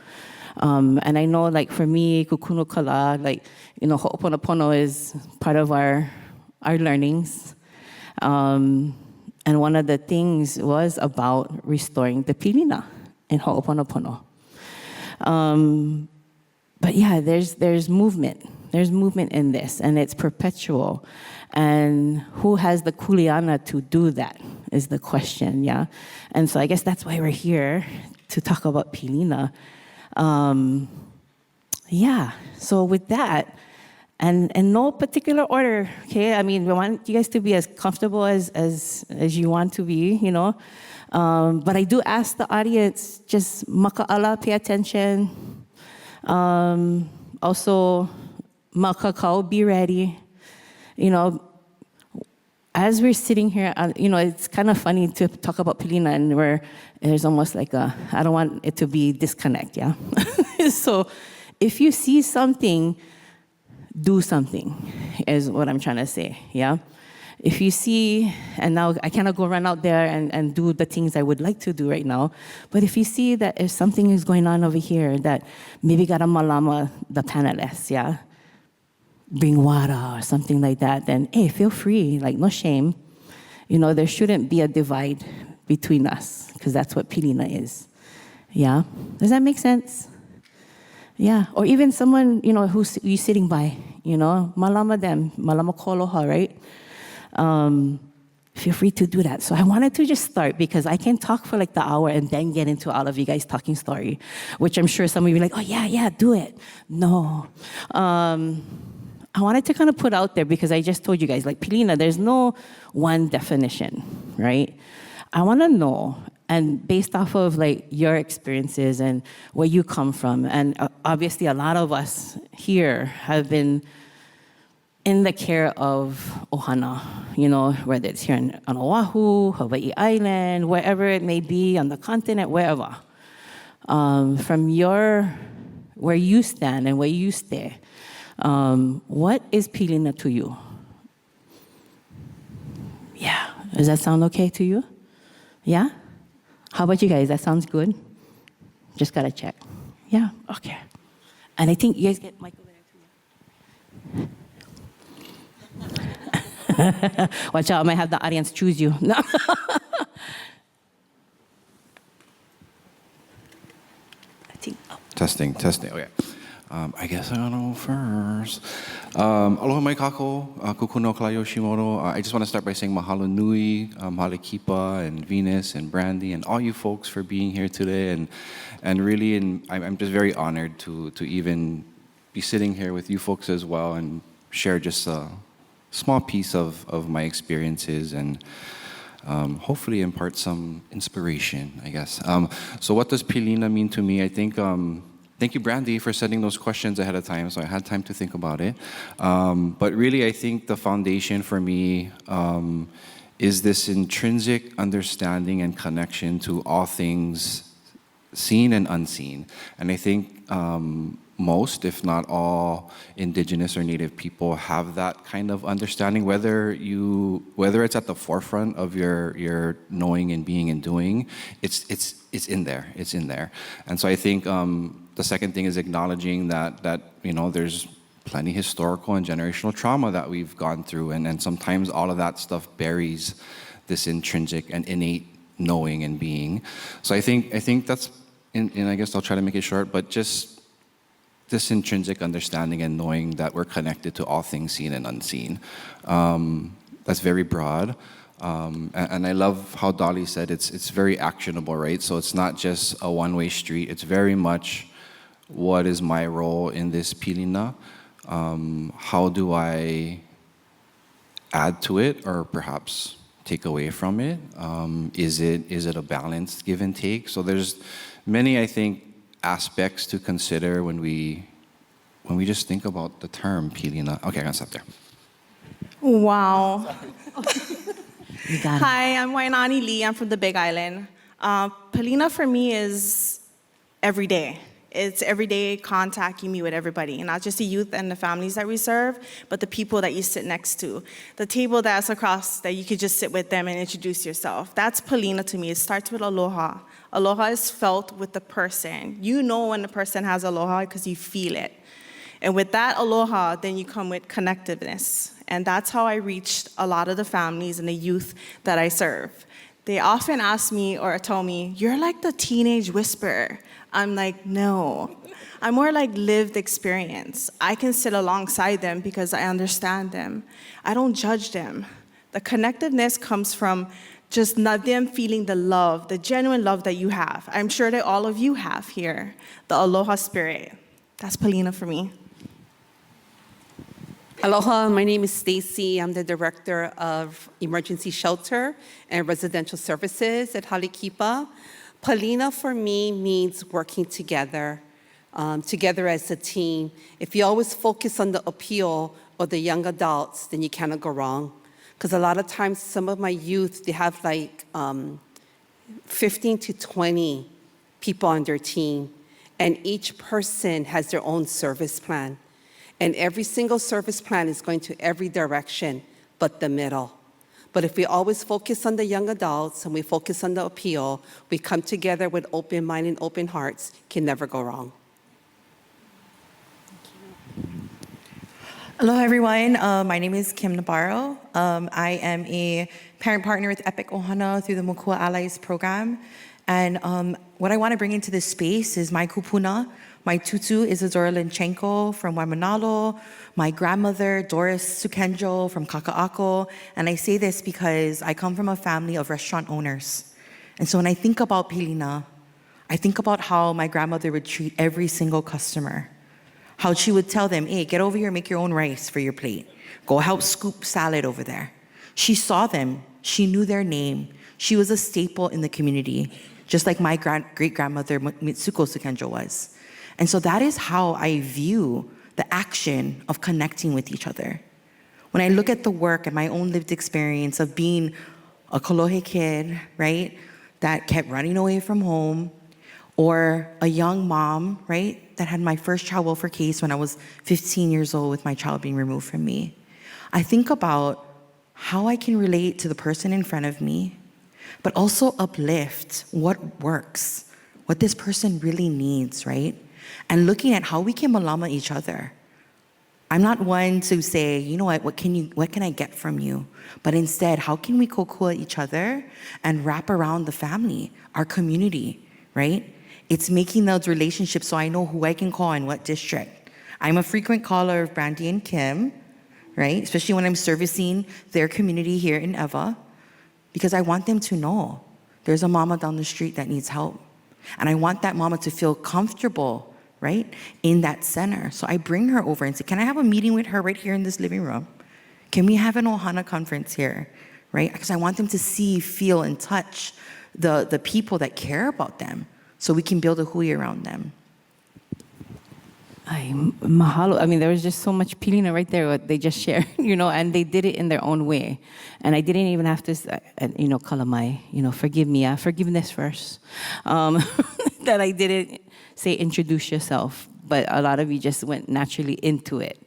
And I know, like, for me, kukuno kala, like, you know, ho'oponopono is part of our learnings. And one of the things was about restoring the pilina in ho'oponopono. But yeah, there's movement. There's movement in this, and it's perpetual. And who has the kuleana to do that is the question, yeah? And so I guess that's why we're here, to talk about Pilina. Yeah, so with that, and in no particular order, okay? I mean, we want you guys to be as comfortable as you want to be, you know? But I do ask the audience, just maka'ala, pay attention. Also, makakao, be ready. You know, as we're sitting here, you know, it's kind of funny to talk about Pilina, and there's almost like I don't want it to be disconnect, yeah? So if you see something, do something, is what I'm trying to say, yeah? If you see, and now I cannot go run out there and do the things I would like to do right now, but if you see that if something is going on over here that maybe gotta malama the panelists, yeah? Bring water or something like that, then hey, feel free, like no shame. You know, there shouldn't be a divide between us, because that's what Pilina is. Yeah? Does that make sense? Yeah. Or even someone, you know, who's you sitting by, you know, malama them, malama koloha, right? Feel free to do that. So I wanted to just start because I can talk for like the hour and then get into all of you guys talking story, which I'm sure some of you are like, oh yeah, do it. No. I wanted to kind of put out there because I just told you guys, like Pilina, there's no one definition, right? I want to know, and based off of like your experiences and where you come from, and obviously a lot of us here have been in the care of ohana, you know, whether it's here on Oahu, Hawaii Island, wherever it may be, on the continent, wherever. From where you stand and where you stay, what is Pilina to you? Yeah, does that sound okay to you? Yeah? How about you guys? That sounds good? Just gotta check. Yeah, okay. And I think you guys get Mike over there too. Watch out, I might have the audience choose you. No. Testing. Okay. I guess I'll go first. Aloha mai kako, kukuno kala Yoshimoto. I just want to start by saying mahalo nui, mahalo Kipa and Venus and Brandy and all you folks for being here today. And really, I'm just very honored to even be sitting here with you folks as well and share just a small piece of my experiences. And hopefully impart some inspiration, I guess. So what does Pilina mean to me? I think, thank you, Brandy, for sending those questions ahead of time, so I had time to think about it. But really, I think the foundation for me is this intrinsic understanding and connection to all things seen and unseen. And I think most, if not all, Indigenous or Native people have that kind of understanding, whether it's at the forefront of your knowing and being and doing, it's in there. It's in there. And so I think the second thing is acknowledging that there's plenty historical and generational trauma that we've gone through, and sometimes all of that stuff buries this intrinsic and innate knowing and being. So I think that's, and I guess I'll try to make it short, but just this intrinsic understanding and knowing that we're connected to all things seen and unseen. That's very broad. And I love how Dolly said it's very actionable, right? So it's not just a one-way street. It's very much, what is my role in this pilina? How do I add to it or perhaps take away from it? Is it a balanced give and take? So there's many, I think, aspects to consider when we just think about the term pilina. Okay, I'm gonna stop there. Wow. You got it. Hi, I'm Wainani Lee. I'm from the Big Island. Pilina for me is every day. It's everyday contact you meet with everybody, not just the youth and the families that we serve, but the people that you sit next to. The table that's across that you could just sit with them and introduce yourself. That's Pilina to me. It starts with aloha. Aloha is felt with the person. You know when the person has aloha because you feel it. And with that aloha, then you come with connectiveness. And that's how I reached a lot of the families and the youth that I serve. They often ask me or tell me, "You're like the teenage whisperer." I'm like, no. I'm more like lived experience. I can sit alongside them because I understand them. I don't judge them. The connectiveness comes from just not them feeling the love, the genuine love that you have. I'm sure that all of you have here, the aloha spirit. That's Pilina for me. Aloha, my name is Stacy. I'm the Director of Emergency Shelter and Residential Services at Halekipa. Pilina for me means working together, together as a team. If you always focus on the appeal or the young adults, then you cannot go wrong. Because a lot of times, some of my youth, they have like 15 to 20 people on their team, and each person has their own service plan. And every single service plan is going to every direction but the middle. But if we always focus on the young adults and we focus on the appeal, we come together with open mind and open hearts, can never go wrong. Hello, everyone. My name is Kim Nabarro. I am a parent partner with Epic Ohana through the Mokua Allies program. And what I want to bring into this space is my kupuna. My tutu is Azora Linchenko from Waimanalo, my grandmother, Doris Sukenjo from Kaka'ako. And I say this because I come from a family of restaurant owners. And so when I think about Pilina, I think about how my grandmother would treat every single customer. How she would tell them, hey, get over here, make your own rice for your plate. Go help scoop salad over there. She saw them. She knew their name. She was a staple in the community, just like my great-grandmother, Mitsuko Sukenjo, was. And so that is how I view the action of connecting with each other. When I look at the work and my own lived experience of being a Kolohe kid, right, that kept running away from home, or a young mom, right, that had my first child welfare case when I was 15 years old with my child being removed from me, I think about how I can relate to the person in front of me, but also uplift what works, what this person really needs, right? And looking at how we can malama each other. I'm not one to say, you know what can I get from you? But instead, how can we kokua each other and wrap around the family, our community, right? It's making those relationships so I know who I can call in what district. I'm a frequent caller of Brandy and Kim, right? Especially when I'm servicing their community here in Eva, because I want them to know there's a mama down the street that needs help. And I want that mama to feel comfortable, right, in that center. So I bring her over and say, can I have a meeting with her right here in this living room? Can we have an Ohana conference here, right? Because I want them to see, feel, and touch the people that care about them so we can build a hui around them. Ay, mahalo. I mean, there was just so much pilina right there, what they just shared, and they did it in their own way. And I didn't even have to, kalamai, forgive me, forgiveness first. That I didn't say introduce yourself, but a lot of you just went naturally into it.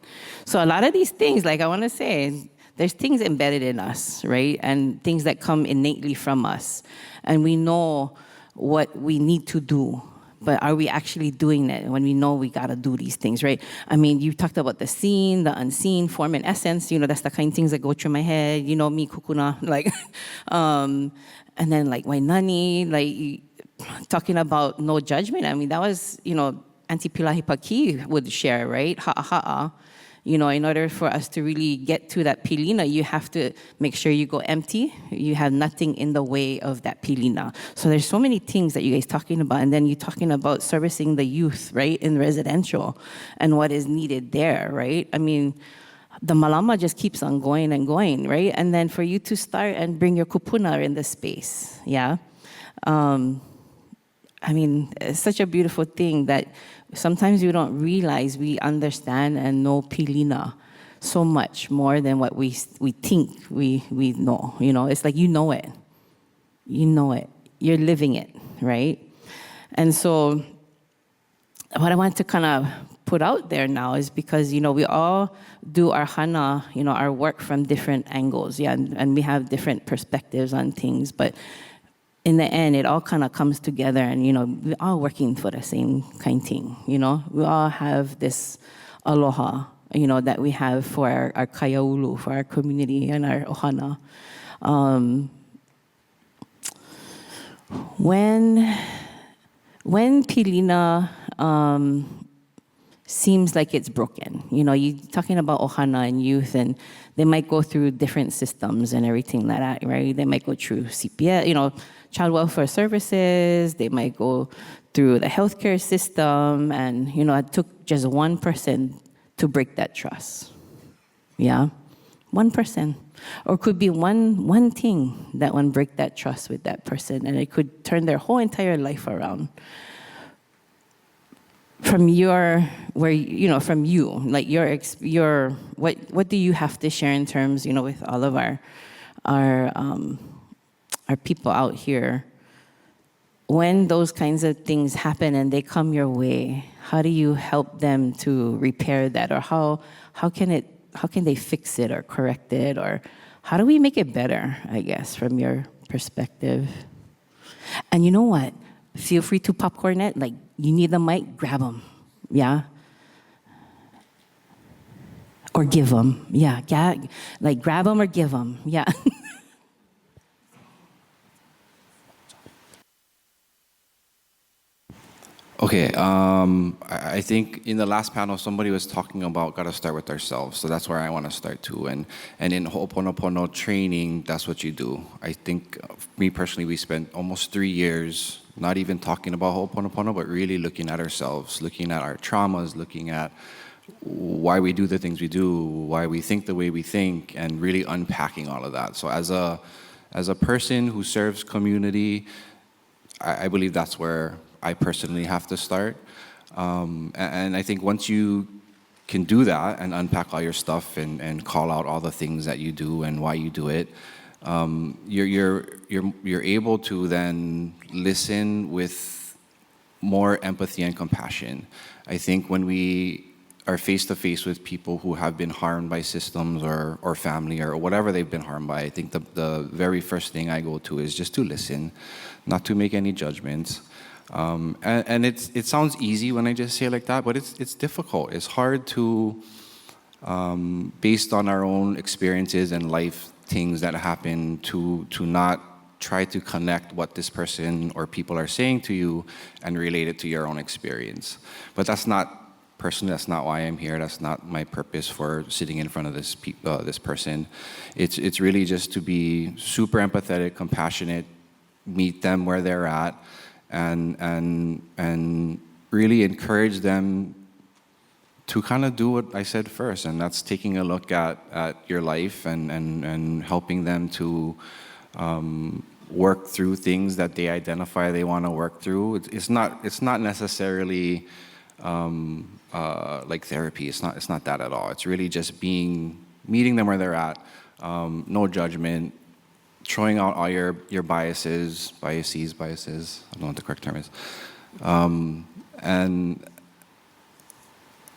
So a lot of these things, like I want to say, there's things embedded in us, right? And things that come innately from us. And we know what we need to do. But are we actually doing it when we know we gotta do these things, right? I mean, you talked about the seen, the unseen, form and essence. That's the kind of things that go through my head. Me, kukuna, like, and then like wainani, like talking about no judgment. I mean, that was, Auntie Pilahi Paki would share, right? Ha'a. In order for us to really get to that pilina, you have to make sure you go empty. You have nothing in the way of that pilina. So there's so many things that you guys talking about. And then you're talking about servicing the youth, right, in residential and what is needed there, right? I mean, the malama just keeps on going and going, right? And then for you to start and bring your kupuna in the space, yeah? I mean, it's such a beautiful thing that sometimes we don't realize we understand and know pilina so much more than what we think we know. It's like you know it. You're living it, right? And so what I want to kind of put out there now is because, we all do our hana, our work from different angles, yeah, and we have different perspectives on things, but in the end, it all kind of comes together and, we're all working for the same kind thing, We all have this aloha, that we have for our kaiaulu, for our community and our ohana. When pilina seems like it's broken, you're talking about ohana and youth, and they might go through different systems and everything like that, right? They might go through CPS, child welfare services. They might go through the healthcare system, and it took just one person to break that trust. Yeah, 1%, or could be one thing that would break that trust with that person, and it could turn their whole entire life around. From from you, like your what do you have to share in terms, with all of our people out here, when those kinds of things happen and they come your way, how do you help them to repair that, or how can they fix it or correct it, or how do we make it better, I guess, from your perspective? And you know what? Feel free to popcorn it. Like, you need the mic, grab them, yeah? Or give them, yeah. Like, grab them or give them, yeah. Okay, I think in the last panel, somebody was talking about gotta start with ourselves. So that's where I want to start too. And in Ho'oponopono training, that's what you do. I think, me personally, we spent almost 3 years not even talking about Ho'oponopono, but really looking at ourselves, looking at our traumas, looking at why we do the things we do, why we think the way we think, and really unpacking all of that. So as a person who serves community, I believe that's where I personally have to start. And I think once you can do that and unpack all your stuff and call out all the things that you do and why you do it, you're able to then listen with more empathy and compassion. I think when we are face to face with people who have been harmed by systems or family or whatever they've been harmed by, I think the very first thing I go to is just to listen, not to make any judgments. And it sounds easy when I just say it like that, but it's difficult. It's hard to, based on our own experiences and life things that happen, to not try to connect what this person or people are saying to you and relate it to your own experience. But that's not, personally, that's not why I'm here. That's not my purpose for sitting in front of this person. It's really just to be super empathetic, compassionate, meet them where they're at, and really encourage them kind of do what I said first, and that's taking a look at your life and helping them to work through things that they identify they want to work through. It's not necessarily like therapy. It's not that at all. It's really just meeting them where they're at. No judgment, throwing out all your biases. I don't know what the correct term is.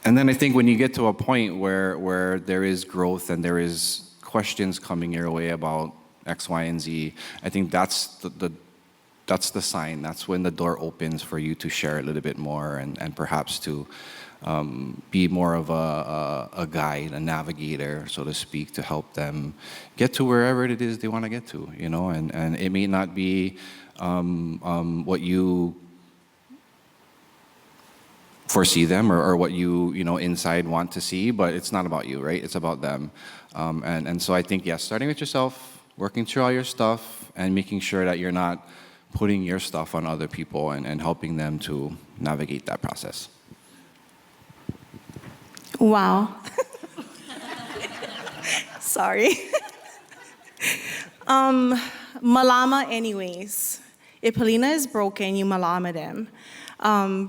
And then I think when you get to a point where there is growth and there is questions coming your way about X, Y, and Z, I think that's the sign. That's when the door opens for you to share a little bit more and perhaps to be more of a guide, a navigator, so to speak, to help them get to wherever it is they want to get to, you know. And it may not be what you foresee them or what you inside want to see, but it's not about you, right? It's about them. And so I think, yes, starting with yourself, working through all your stuff, and making sure that you're not putting your stuff on other people and helping them to navigate that process. Wow. Sorry. Malama anyways. If Pilina is broken, you malama them.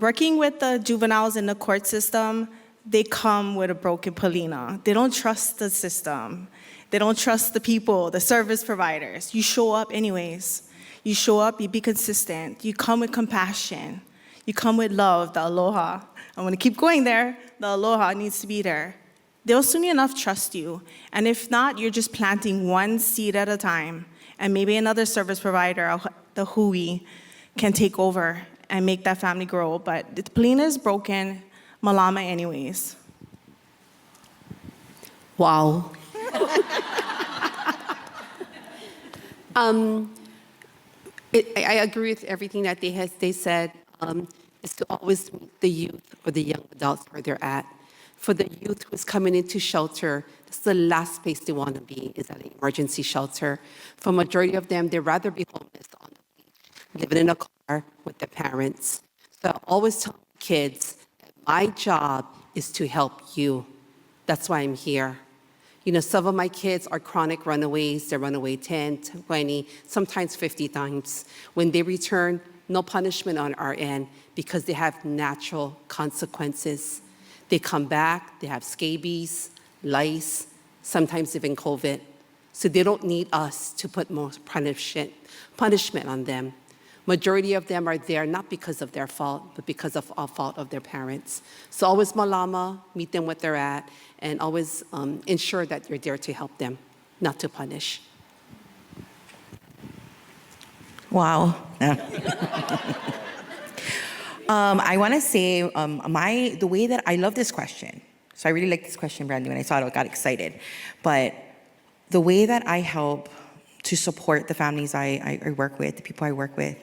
Working with the juveniles in the court system, they come with a broken Pilina. They don't trust the system. They don't trust the people, the service providers. You show up anyways. You show up, you be consistent. You come with compassion. You come with love, the aloha. I'm gonna keep going there. The aloha needs to be there. They'll soon enough trust you. And if not, you're just planting one seed at a time. And maybe another service provider, the hui, can take over and make that family grow. But if Pilina is broken, malama anyways. Wow. I agree with everything that they said. Is to always meet the youth or the young adults where they're at. For the youth who's coming into shelter, that's the last place they want to be, is at an emergency shelter. For majority of them, they'd rather be homeless on the beach, living in a car with their parents. So I always tell kids, that my job is to help you. That's why I'm here. You know, some of my kids are chronic runaways. They run away 10, 20, sometimes 50 times. When they return, no punishment on our end because they have natural consequences. They come back, they have scabies, lice, sometimes even COVID. So they don't need us to put more punishment on them. Majority of them are there not because of their fault, but because of a fault of their parents. So always malama, meet them where they're at, and always ensure that you're there to help them, not to punish. Wow. I want to say the way that I love this question. So I really like this question, Brandy. When I saw it, I got excited. But the way that I help to support the families I work with, the people I work with,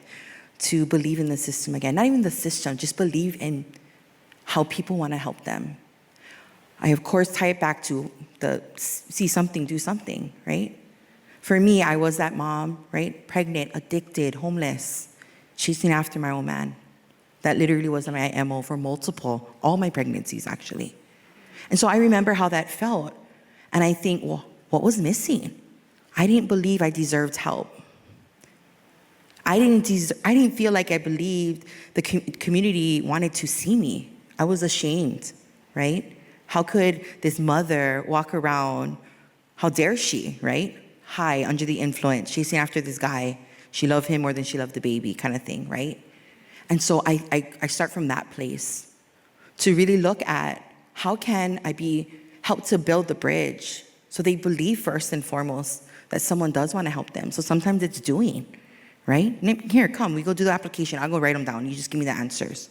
to believe in the system again. Not even the system, just believe in how people want to help them. I, of course, tie it back to the see something, do something, right? For me, I was that mom, right? Pregnant, addicted, homeless, chasing after my old man. That literally was my MO for all my pregnancies, actually. And so I remember how that felt. And I think, well, what was missing? I didn't believe I deserved help. I didn't feel like I believed the community wanted to see me. I was ashamed, right? How could this mother walk around, how dare she, right? High, under the influence, chasing after this guy. She loved him more than she loved the baby, kind of thing, right? And so I start from that place to really look at how can I help to build the bridge so they believe first and foremost that someone does want to help them. So sometimes it's doing, right? Here, come, we go do the application. I'll go write them down. You just give me the answers.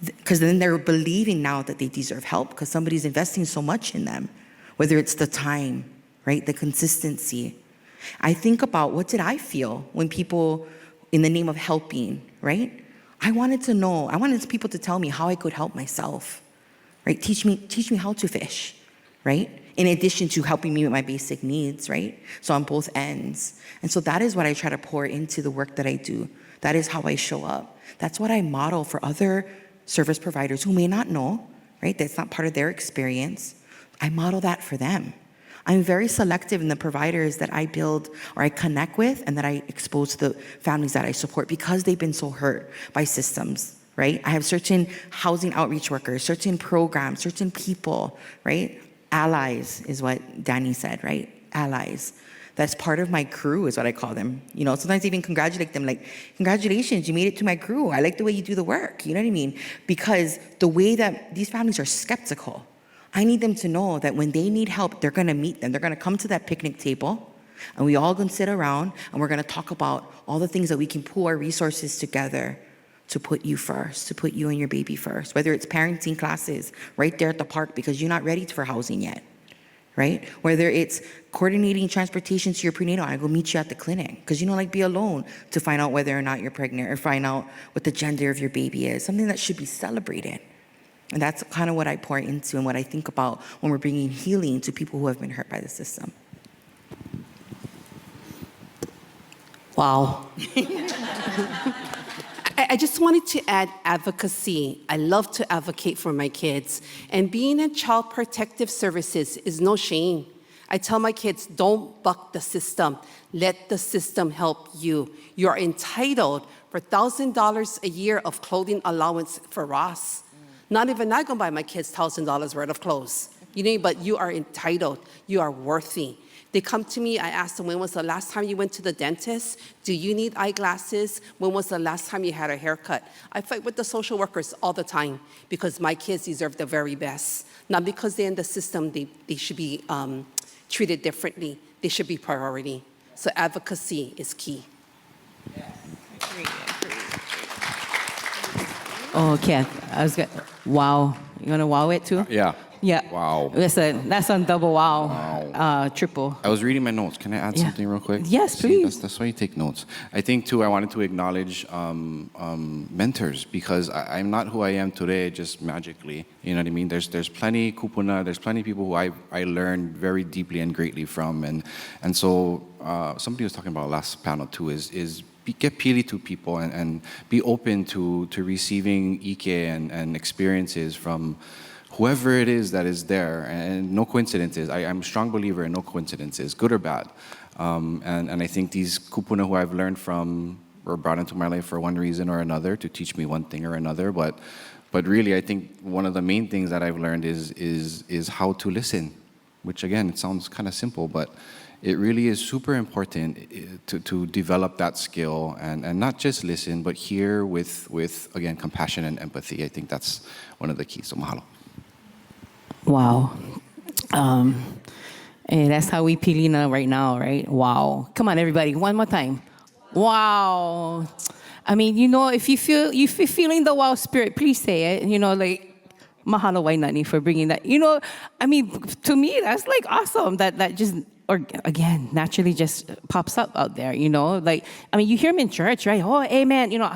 Because then they're believing now that they deserve help because somebody's investing so much in them, whether it's the time, right? The consistency. I think about what did I feel when people, in the name of helping, right? I wanted to know, I wanted people to tell me how I could help myself, right? Teach me how to fish, right? In addition to helping me with my basic needs, right? So on both ends. And so that is what I try to pour into the work that I do. That is how I show up. That's what I model for other service providers who may not know, right? That's not part of their experience. I model that for them. I'm very selective in the providers that I build or I connect with and that I expose to the families that I support because they've been so hurt by systems, right? I have certain housing outreach workers, certain programs, certain people, right? Allies is what Danny said, right? Allies. That's part of my crew is what I call them. You know, sometimes I even congratulate them like, congratulations, you made it to my crew. I like the way you do the work. You know what I mean? Because the way that these families are skeptical, I need them to know that when they need help, they're gonna meet them. They're gonna come to that picnic table and we all gonna sit around and we're gonna talk about all the things that we can pool our resources together to put you first, to put you and your baby first. Whether it's parenting classes right there at the park because you're not ready for housing yet, right? Whether it's coordinating transportation to your prenatal, I go meet you at the clinic because you don't like be alone to find out whether or not you're pregnant or find out what the gender of your baby is, something that should be celebrated. And that's kind of what I pour into and what I think about when we're bringing healing to people who have been hurt by the system. Wow. I just wanted to add advocacy. I love to advocate for my kids. And being in child protective services is no shame. I tell my kids, don't buck the system. Let the system help you. You're entitled for $1,000 a year of clothing allowance for Ross. Not even I can buy my kids $1,000 worth of clothes. You know, but you are entitled. You are worthy. They come to me, I ask them, when was the last time you went to the dentist? Do you need eyeglasses? When was the last time you had a haircut? I fight with the social workers all the time because my kids deserve the very best. Not because they're in the system, they should be treated differently. They should be priority. So advocacy is key. Yes. Oh, Ken, wow. You want to wow it too? Yeah. Yeah. Wow. Listen, that's on double wow. Triple. I was reading my notes. Can I add Yeah. something real quick? Yes, See, please. That's why you take notes. I think, too, I wanted to acknowledge mentors because I'm not who I am today just magically. You know what I mean? There's plenty kupuna, there's plenty of people who I learned very deeply and greatly from. And so somebody was talking about last panel, too, is get pili to people and be open to receiving ike and experiences from whoever it is that is there, and no coincidences. I'm a strong believer in no coincidences, good or bad. And I think these kupuna who I've learned from were brought into my life for one reason or another, to teach me one thing or another. But really, I think one of the main things that I've learned is how to listen, which again, it sounds kind of simple, but it really is super important to develop that skill and not just listen, but hear with again, compassion and empathy. I think that's one of the keys. So mahalo. Wow. Hey, that's how we Pilina right now, right? Wow. Come on, everybody, one more time. Wow. I mean, you know, if you're feeling the wow spirit, please say it. You know, like, mahalo Wainani for bringing that. You know, I mean, to me, that's like awesome. That just, or again, naturally just pops up out there. You know, like, I mean, you hear them in church, right? Oh, amen. You know,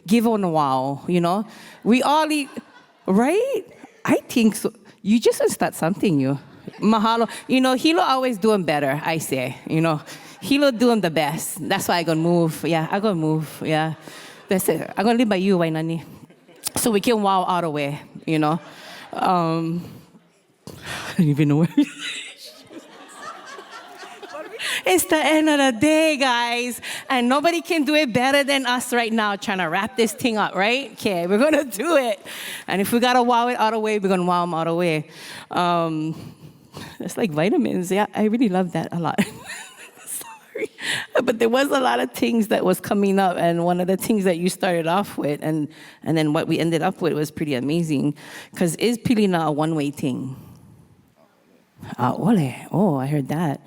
give on a wow. You know, we all eat, right? I think so. You just want to start something, you. Mahalo. You know, Hilo always doing better, I say. You know, Hilo doing the best. That's why I gonna move. Yeah, I gonna move. Yeah. That's it. I gonna live by you, Wainani. So we can wow all the way, you know. I don't even know where. It's the end of the day, guys. And nobody can do it better than us right now trying to wrap this thing up, right? Okay, we're going to do it. And if we got to wow it all the way, we're going to wow them all the way. It's like vitamins. Yeah, I really love that a lot. Sorry. But there was a lot of things that was coming up. And one of the things that you started off with and then what we ended up with was pretty amazing. Because is Pilina a one-way thing? Oh, I heard that.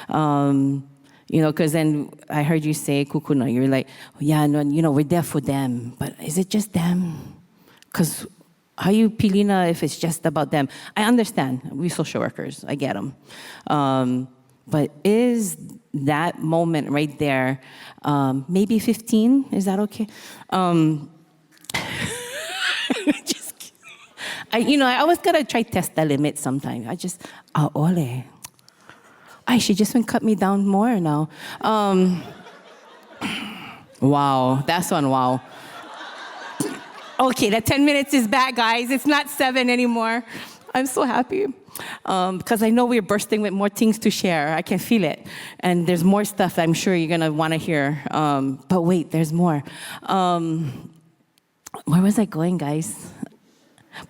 You know, because then I heard you say, Kukuna, you're like, yeah, no, you know, we're there for them. But is it just them? Because how you Pilina if it's just about them? I understand. We social workers. I get them. But is that moment right there, maybe 15? Is that okay? Just kidding. You know, I always got to try test the limit sometimes. I just, ole. She just went cut me down more now. Wow, that's one wow. Okay, that 10 minutes is back, guys. It's not 7 anymore. I'm so happy. Because I know we're bursting with more things to share. I can feel it. And there's more stuff that I'm sure you're going to want to hear. But wait, there's more. Where was I going, guys?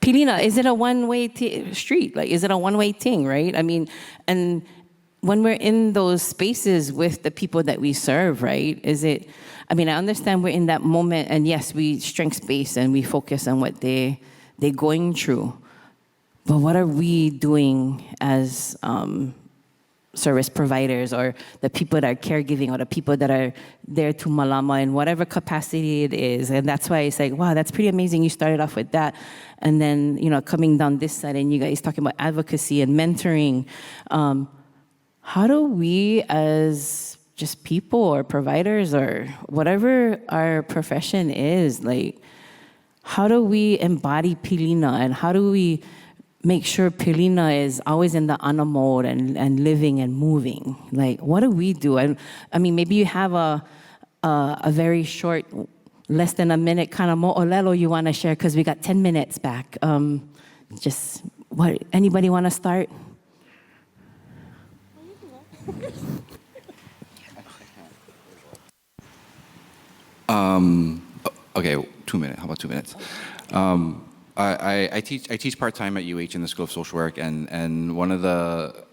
Pilina, is it a one-way street? Like, is it a one-way thing, right? I mean, and when we're in those spaces with the people that we serve, right, is it, I mean, I understand we're in that moment, and yes, we shrink space and we focus on what they're going through. But what are we doing as service providers, or the people that are caregiving, or the people that are there to malama in whatever capacity it is? And that's why it's like, wow, that's pretty amazing. You started off with that. And then, you know, coming down this side and you guys talking about advocacy and mentoring. How do we as just people or providers or whatever our profession is, like, how do we embody Pilina, and how do we make sure Pilina is always in the ana mode and living and moving? Like, what do we do? I mean, maybe you have a very short, less than a minute kind of mo'olelo you want to share, because we got 10 minutes back. Just, what, anybody want to start? Okay, 2 minutes. How about 2 minutes? I teach part-time at UH in the School of Social Work, and one of the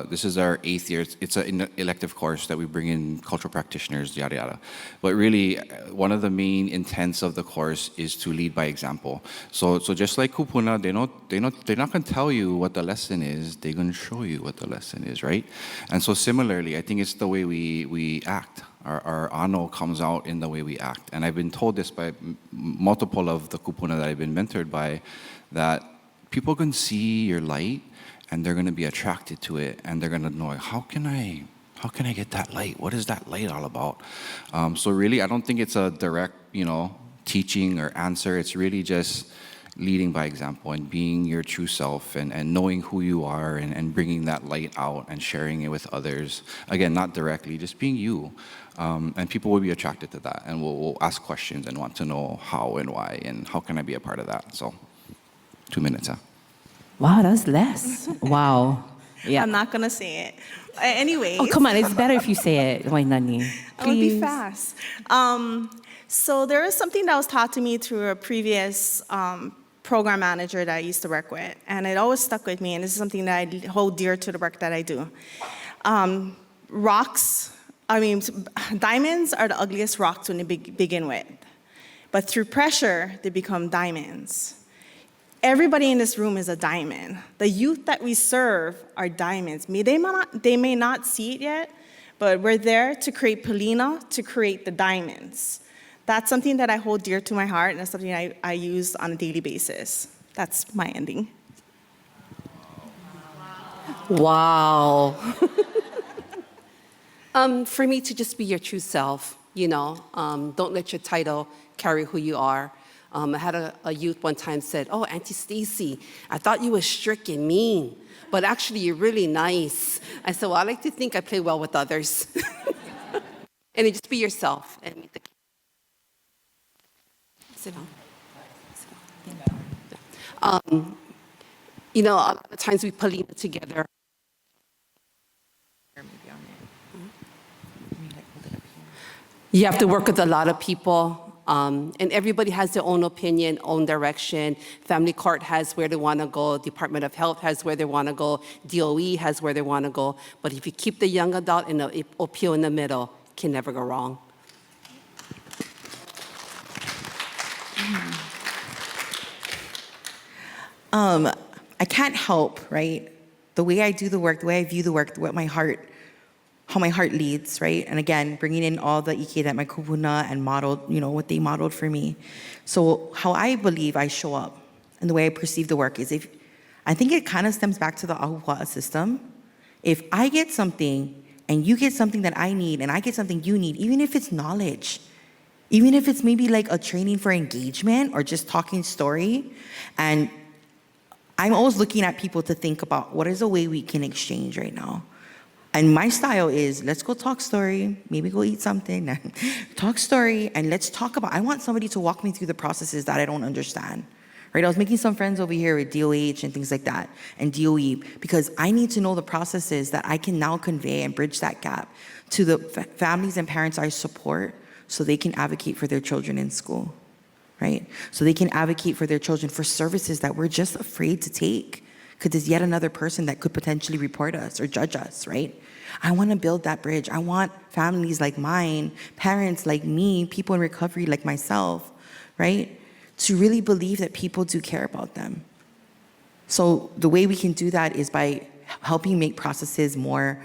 this is our 8th year. It's an elective course that we bring in cultural practitioners, yada yada. But really, one of the main intents of the course is to lead by example. So just like kupuna, they're not going to tell you what the lesson is. They're going to show you what the lesson is, right? And so similarly, I think it's the way we act. Our ano comes out in the way we act. And I've been told this by multiple of the kupuna that I've been mentored by, that people can see your light and they're going to be attracted to it, and they're going to know, how can I get that light? What is that light all about? So really, I don't think it's a direct, teaching or answer. It's really just leading by example and being your true self, and knowing who you are, and bringing that light out and sharing it with others. Again, not directly, just being you. And people will be attracted to that, and will ask questions and want to know how and why and how can I be a part of that. So 2 minutes, huh? Wow, that's less. Wow. Yeah. I'm not going to say it. Anyways. Oh, come on. It's better if you say it, Wainani. I would be fast. So there is something that was taught to me through a previous program manager that I used to work with, and it always stuck with me, and this is something that I hold dear to the work that I do. Diamonds are the ugliest rocks when they begin with, but through pressure, they become diamonds. Everybody in this room is a diamond. The youth that we serve are diamonds. They may not see it yet, but we're there to create Pilina, to create the diamonds. That's something that I hold dear to my heart, and it's something I use on a daily basis. That's my ending. Wow. For me, to just be your true self, don't let your title carry who you are. I had a youth one time said, "Oh, Auntie Stacy, I thought you were strict and mean, but actually you're really nice." I said, "Well, I like to think I play well with others." And just be yourself and meet the kids. Sit down. A lot of times we Pilina together. You have to work with a lot of people. And everybody has their own opinion, own direction. Family court has where they want to go. Department of Health has where they want to go. DOE has where they want to go. But if you keep the young adult and the OPO in the middle, it can never go wrong. I can't help, right? The way I do the work, the way I view the work, how my heart leads, right? And again, bringing in all the ike that my kupuna and modeled, what they modeled for me. So how I believe I show up and the way I perceive the work is I think it kind of stems back to the ahupua'a system. If I get something and you get something that I need and I get something you need, even if it's knowledge, even if it's maybe like a training for engagement or just talking story, and I'm always looking at people to think about what is a way we can exchange right now. And my style is, let's go talk story, maybe go eat something, talk story, and let's talk about, I want somebody to walk me through the processes that I don't understand. Right? I was making some friends over here with DOH and things like that, and DOE, because I need to know the processes that I can now convey and bridge that gap to the families and parents I support so they can advocate for their children in school, right? So they can advocate for their children for services that we're just afraid to take because there's yet another person that could potentially report us or judge us, right? I want to build that bridge. I want families like mine, parents like me, people in recovery like myself, right, to really believe that people do care about them. So the way we can do that is by helping make processes more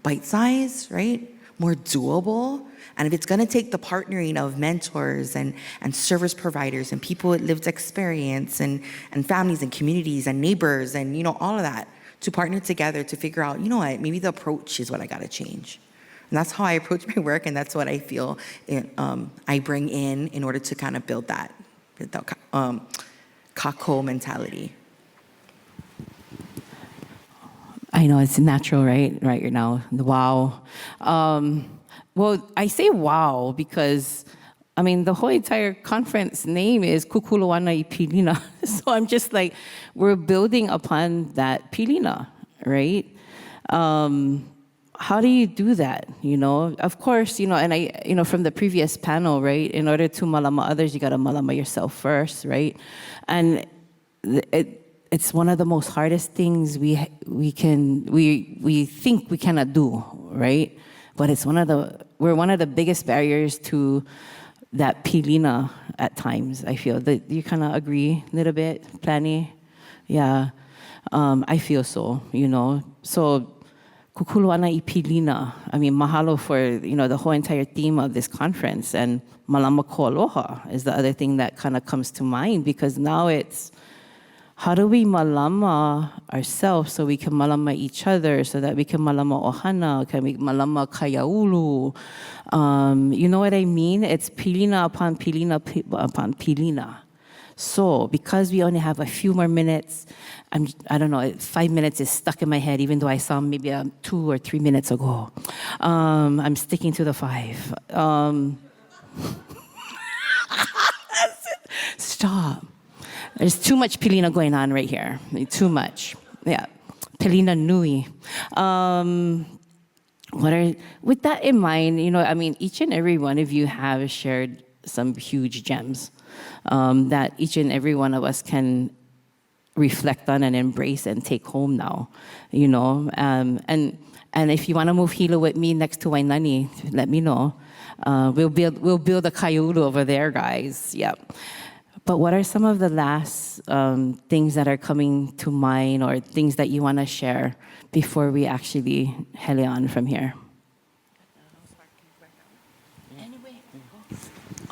bite-sized, right, more doable. And if it's going to take the partnering of mentors and service providers and people with lived experience and families and communities and neighbors and, you know, all of that to partner together to figure out, you know what, maybe the approach is what I got to change. And that's how I approach my work, and that's what I feel I bring in order to kind of build that kako mentality. I know it's natural, right now, the wow. Well, I say wow because, I mean, the whole entire conference name is Kukuluana I Pilina. So I'm just like, we're building upon that Pilina, right? How do you do that, you know? Of course, you know, and I, you know, from the previous panel, right? In order to malama others, you gotta malama yourself first, right? And it's one of the most hardest things we think we cannot do, right? But it's we're one of the biggest barriers to that pilina at times, I feel. Do you kind of agree a little bit, Plani? Yeah, I feel so, you know. So, kukuluana I pilina. I mean, mahalo for, you know, the whole entire theme of this conference. And malama ko aloha is the other thing that kind of comes to mind, because now it's, how do we malama ourselves so we can malama each other, so that we can malama ohana, can we malama kayaulu? You know what I mean? It's pilina upon pilina upon pilina. So because we only have a few more minutes, I don't know, 5 minutes is stuck in my head, even though I saw maybe 2 or 3 minutes ago. I'm sticking to the 5. Stop. There's too much pilina going on right here. Too much. Yeah. Pilina nui. With that in mind, you know, I mean, each and every one of you have shared some huge gems that each and every one of us can reflect on and embrace and take home now, you know. And if you want to move hilo with me next to Wainani, let me know. We'll build a kaiulu over there, guys. Yep. But what are some of the last things that are coming to mind, or things that you want to share before we actually head on from here?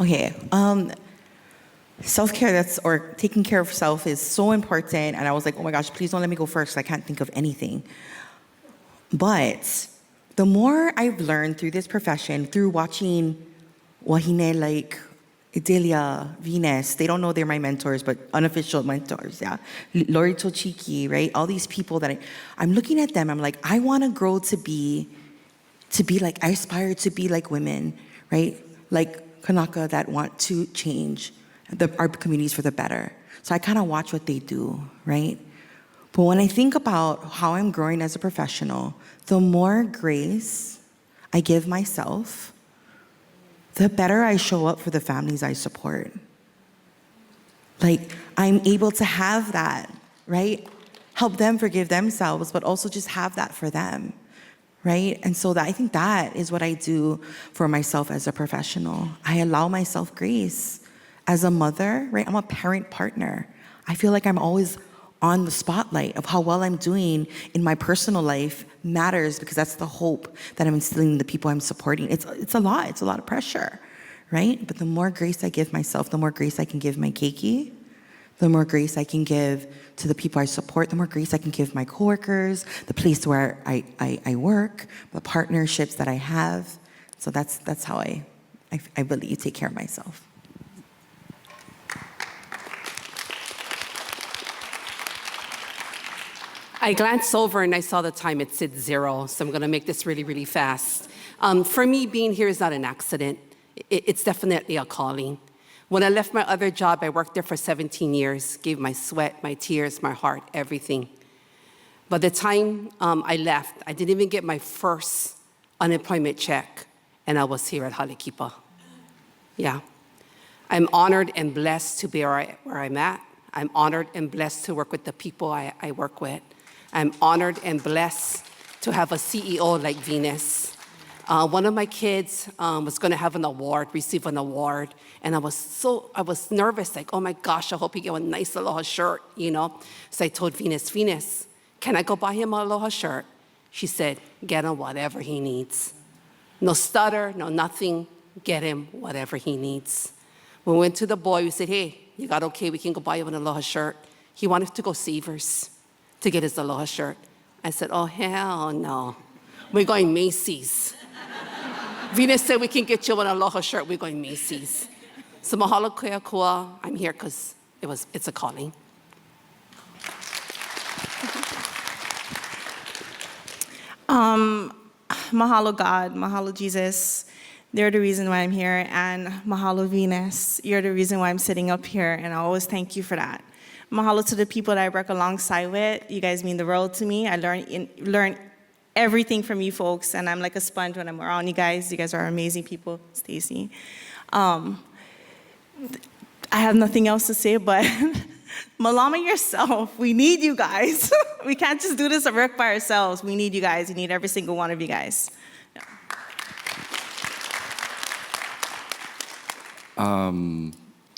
Okay. Self-care, or taking care of self, is so important. And I was like, oh my gosh, please don't let me go first. I can't think of anything. But the more I've learned through this profession, through watching wahine like Idalia, Venus, they don't know they're my mentors, but unofficial mentors, yeah. Lori Tochiki, right? All these people that I'm looking at them, I'm like, I want to grow to be like, I aspire to be like women, right? Like Kanaka, that want to change our communities for the better. So I kind of watch what they do, right? But when I think about how I'm growing as a professional, the more grace I give myself, the better I show up for the families I support. Like, I'm able to have that, right? Help them forgive themselves, but also just have that for them, right? And so I think that is what I do for myself as a professional. I allow myself grace. As a mother, right? I'm a parent partner. I feel like I'm always on the spotlight of how well I'm doing in my personal life matters, because that's the hope that I'm instilling in the people I'm supporting. It's a lot of pressure, right? But the more grace I give myself, the more grace I can give my keiki, the more grace I can give to the people I support, the more grace I can give my coworkers, the place where I work, the partnerships that I have. So that's how I believe take care of myself. I glanced over and I saw the time. It said 0, so I'm going to make this really, really fast. For me, being here is not an accident. It's definitely a calling. When I left my other job, I worked there for 17 years, gave my sweat, my tears, my heart, everything. By the time I left, I didn't even get my first unemployment check, and I was here at Halekipa. Yeah. I'm honored and blessed to be where I'm at. I'm honored and blessed to work with the people I work with. I'm honored and blessed to have a CEO like Venus. One of my kids was going to have an award, receive an award, and I was nervous, like, oh my gosh, I hope he get a nice Aloha shirt, you know? So I told Venus, can I go buy him an Aloha shirt? She said, get him whatever he needs. No stutter, no nothing, get him whatever he needs. When we went to the boy, we said, hey, you got okay, we can go buy him an Aloha shirt. He wanted to go Savers to get his Aloha shirt. I said, oh, hell no. We're going Macy's. Venus said, we can get you an Aloha shirt. We're going Macy's. So mahalo kea kua. I'm here because it's a calling. Mahalo God, mahalo Jesus. They're the reason why I'm here, and mahalo Venus. You're the reason why I'm sitting up here, and I always thank you for that. Mahalo to the people that I work alongside with. You guys mean the world to me. I learn everything from you folks, and I'm like a sponge when I'm around you guys. You guys are amazing people, Stacy. I have nothing else to say, but Malama yourself. We need you guys. We can't just do this work by ourselves. We need you guys. We need every single one of you guys. Yeah.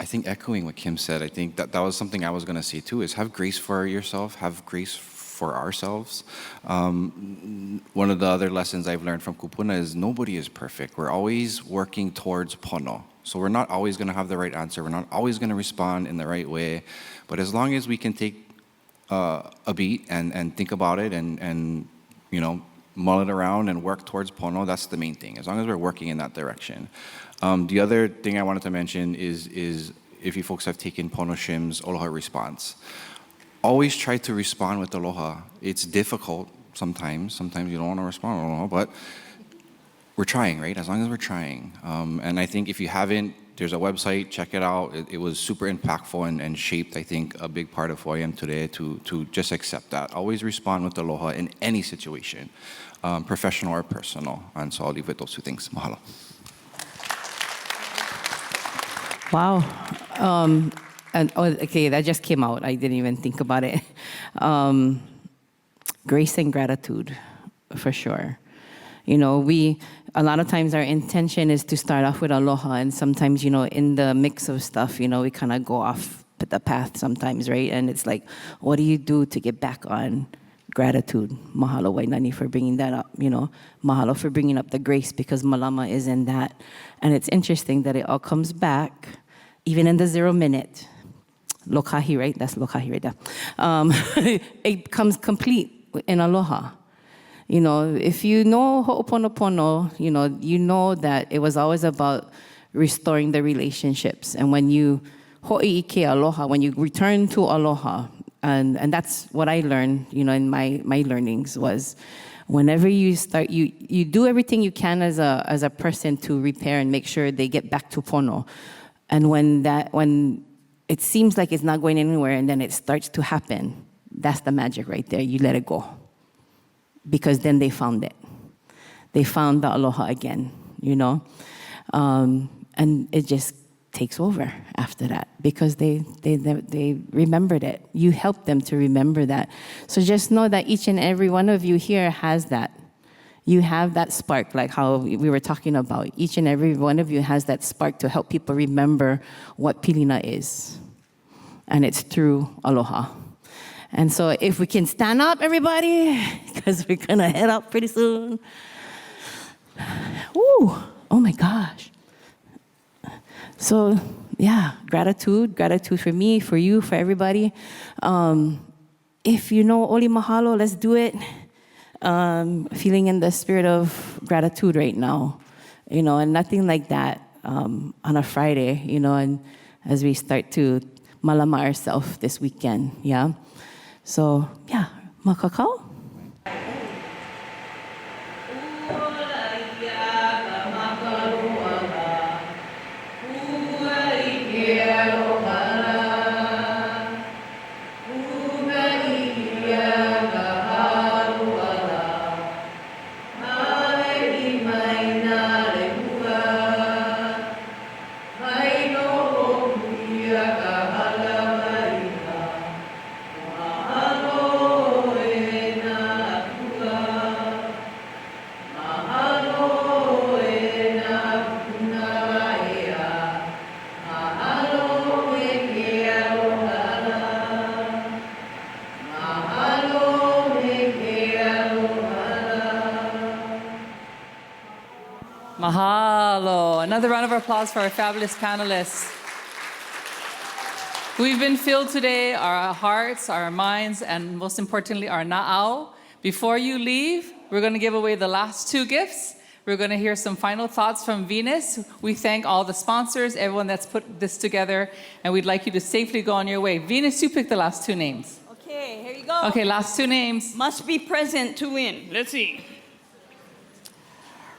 I think echoing what Kim said, I think that was something I was going to say too, is have grace for yourself, have grace for ourselves. One of the other lessons I've learned from Kupuna is nobody is perfect. We're always working towards pono. So we're not always going to have the right answer. We're not always going to respond in the right way. But as long as we can take a beat and think about it and you know, mull it around and work towards pono, that's the main thing, as long as we're working in that direction. The other thing I wanted to mention is if you folks have taken Pono Shim's Aloha Response, always try to respond with Aloha. It's difficult sometimes. Sometimes you don't want to respond with Aloha, but we're trying, right? As long as we're trying. And I think if you haven't, there's a website, check it out. It was super impactful and shaped, I think, a big part of who I am today to just accept that. Always respond with Aloha in any situation, professional or personal. And so I'll leave with those two things. Mahalo. Wow. Okay, that just came out. I didn't even think about it. Grace and gratitude, for sure. You know, a lot of times our intention is to start off with aloha, and sometimes, you know, in the mix of stuff, you know, we kind of go off the path sometimes, right? And it's like, what do you do to get back on gratitude? Mahalo, Wainani, for bringing that up, you know. Mahalo for bringing up the grace, because malama is in that. And it's interesting that it all comes back, even in the 0 minute. Lokahi, right? That's lokahi right there. It comes complete in aloha. You know, if you know ho'oponopono, you know that it was always about restoring the relationships. And when you ho'iike aloha, when you return to aloha, and that's what I learned, you know, in my learnings was, whenever you start, you do everything you can as a person to repair and make sure they get back to pono. And when it seems like it's not going anywhere and then it starts to happen, that's the magic right there. You let it go. Because then they found it. They found the aloha again, you know? And it just takes over after that because they remembered it. You helped them to remember that. So just know that each and every one of you here has that. You have that spark, like how we were talking about. Each and every one of you has that spark to help people remember what Pilina is. And it's through aloha. And so if we can stand up, everybody, because we're going to head out pretty soon. Ooh, oh my gosh. So, yeah, gratitude for me, for you, for everybody. If you know Oli Mahalo, let's do it. Feeling in the spirit of gratitude right now, you know, and nothing like that on a Friday, you know, and as we start to malama ourselves this weekend, yeah? So, yeah, Makakao? Mahalo. Another round of applause for our fabulous panelists. We've been filled today, our hearts, our minds, and most importantly, our na'au. Before you leave, we're going to give away the last two gifts. We're going to hear some final thoughts from Venus. We thank all the sponsors, everyone that's put this together, and we'd like you to safely go on your way. Venus, you pick the last two names. Okay, here you go. Okay, last two names. Must be present to win. Let's see.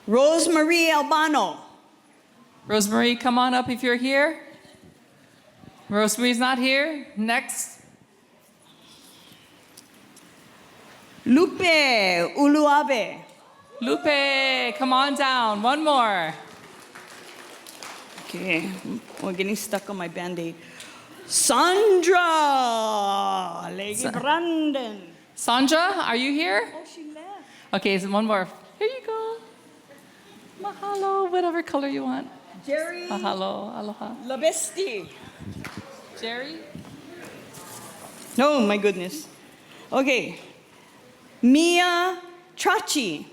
Rosemarie Albano. Rosemary, come on up if you're here. Rosemarie's not here. Next. Lupe Uluabe. Lupe, come on down. One more. Okay, we're getting stuck on my Band-Aid. Sandra Brandon. Sandra, are you here? Oh, she left. Okay, so one more. Here you go. Mahalo, whatever color you want. Jerry Mahalo, aloha. Labesti. Jerry? Oh, my goodness. Okay. Mia Trachi.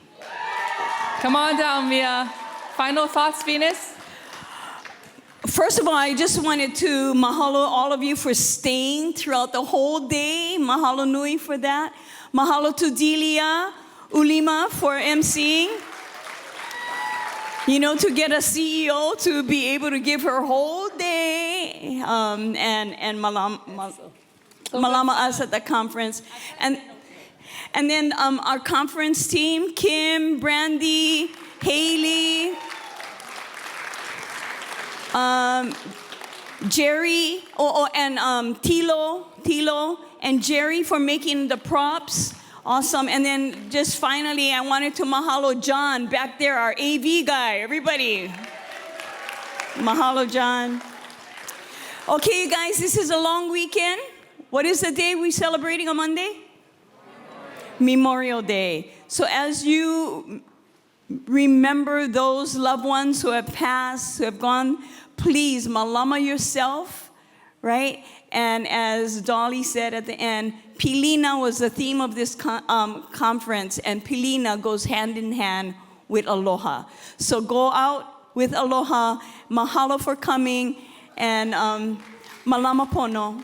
Come on down, Mia. Final thoughts, Venus? First of all, I just wanted to mahalo all of you for staying throughout the whole day. Mahalo nui for that. Mahalo to Delia Ulima for emceeing. You know, to get a CEO to be able to give her whole day and malama us at the conference. And then our conference team, Kim, Brandy, Haley, Jerry, and Tilo, and Jerry for making the props. Awesome. And then just finally, I wanted to mahalo John back there, our AV guy. Everybody. Mahalo, John. Okay, you guys, this is a long weekend. What is the day we're celebrating on Monday? Memorial Day. So as you remember those loved ones who have passed, who have gone, please malama yourself, right? And as Dolly said at the end, Pilina was the theme of this conference, and Pilina goes hand in hand with aloha. So go out with aloha. Mahalo for coming, and malama pono.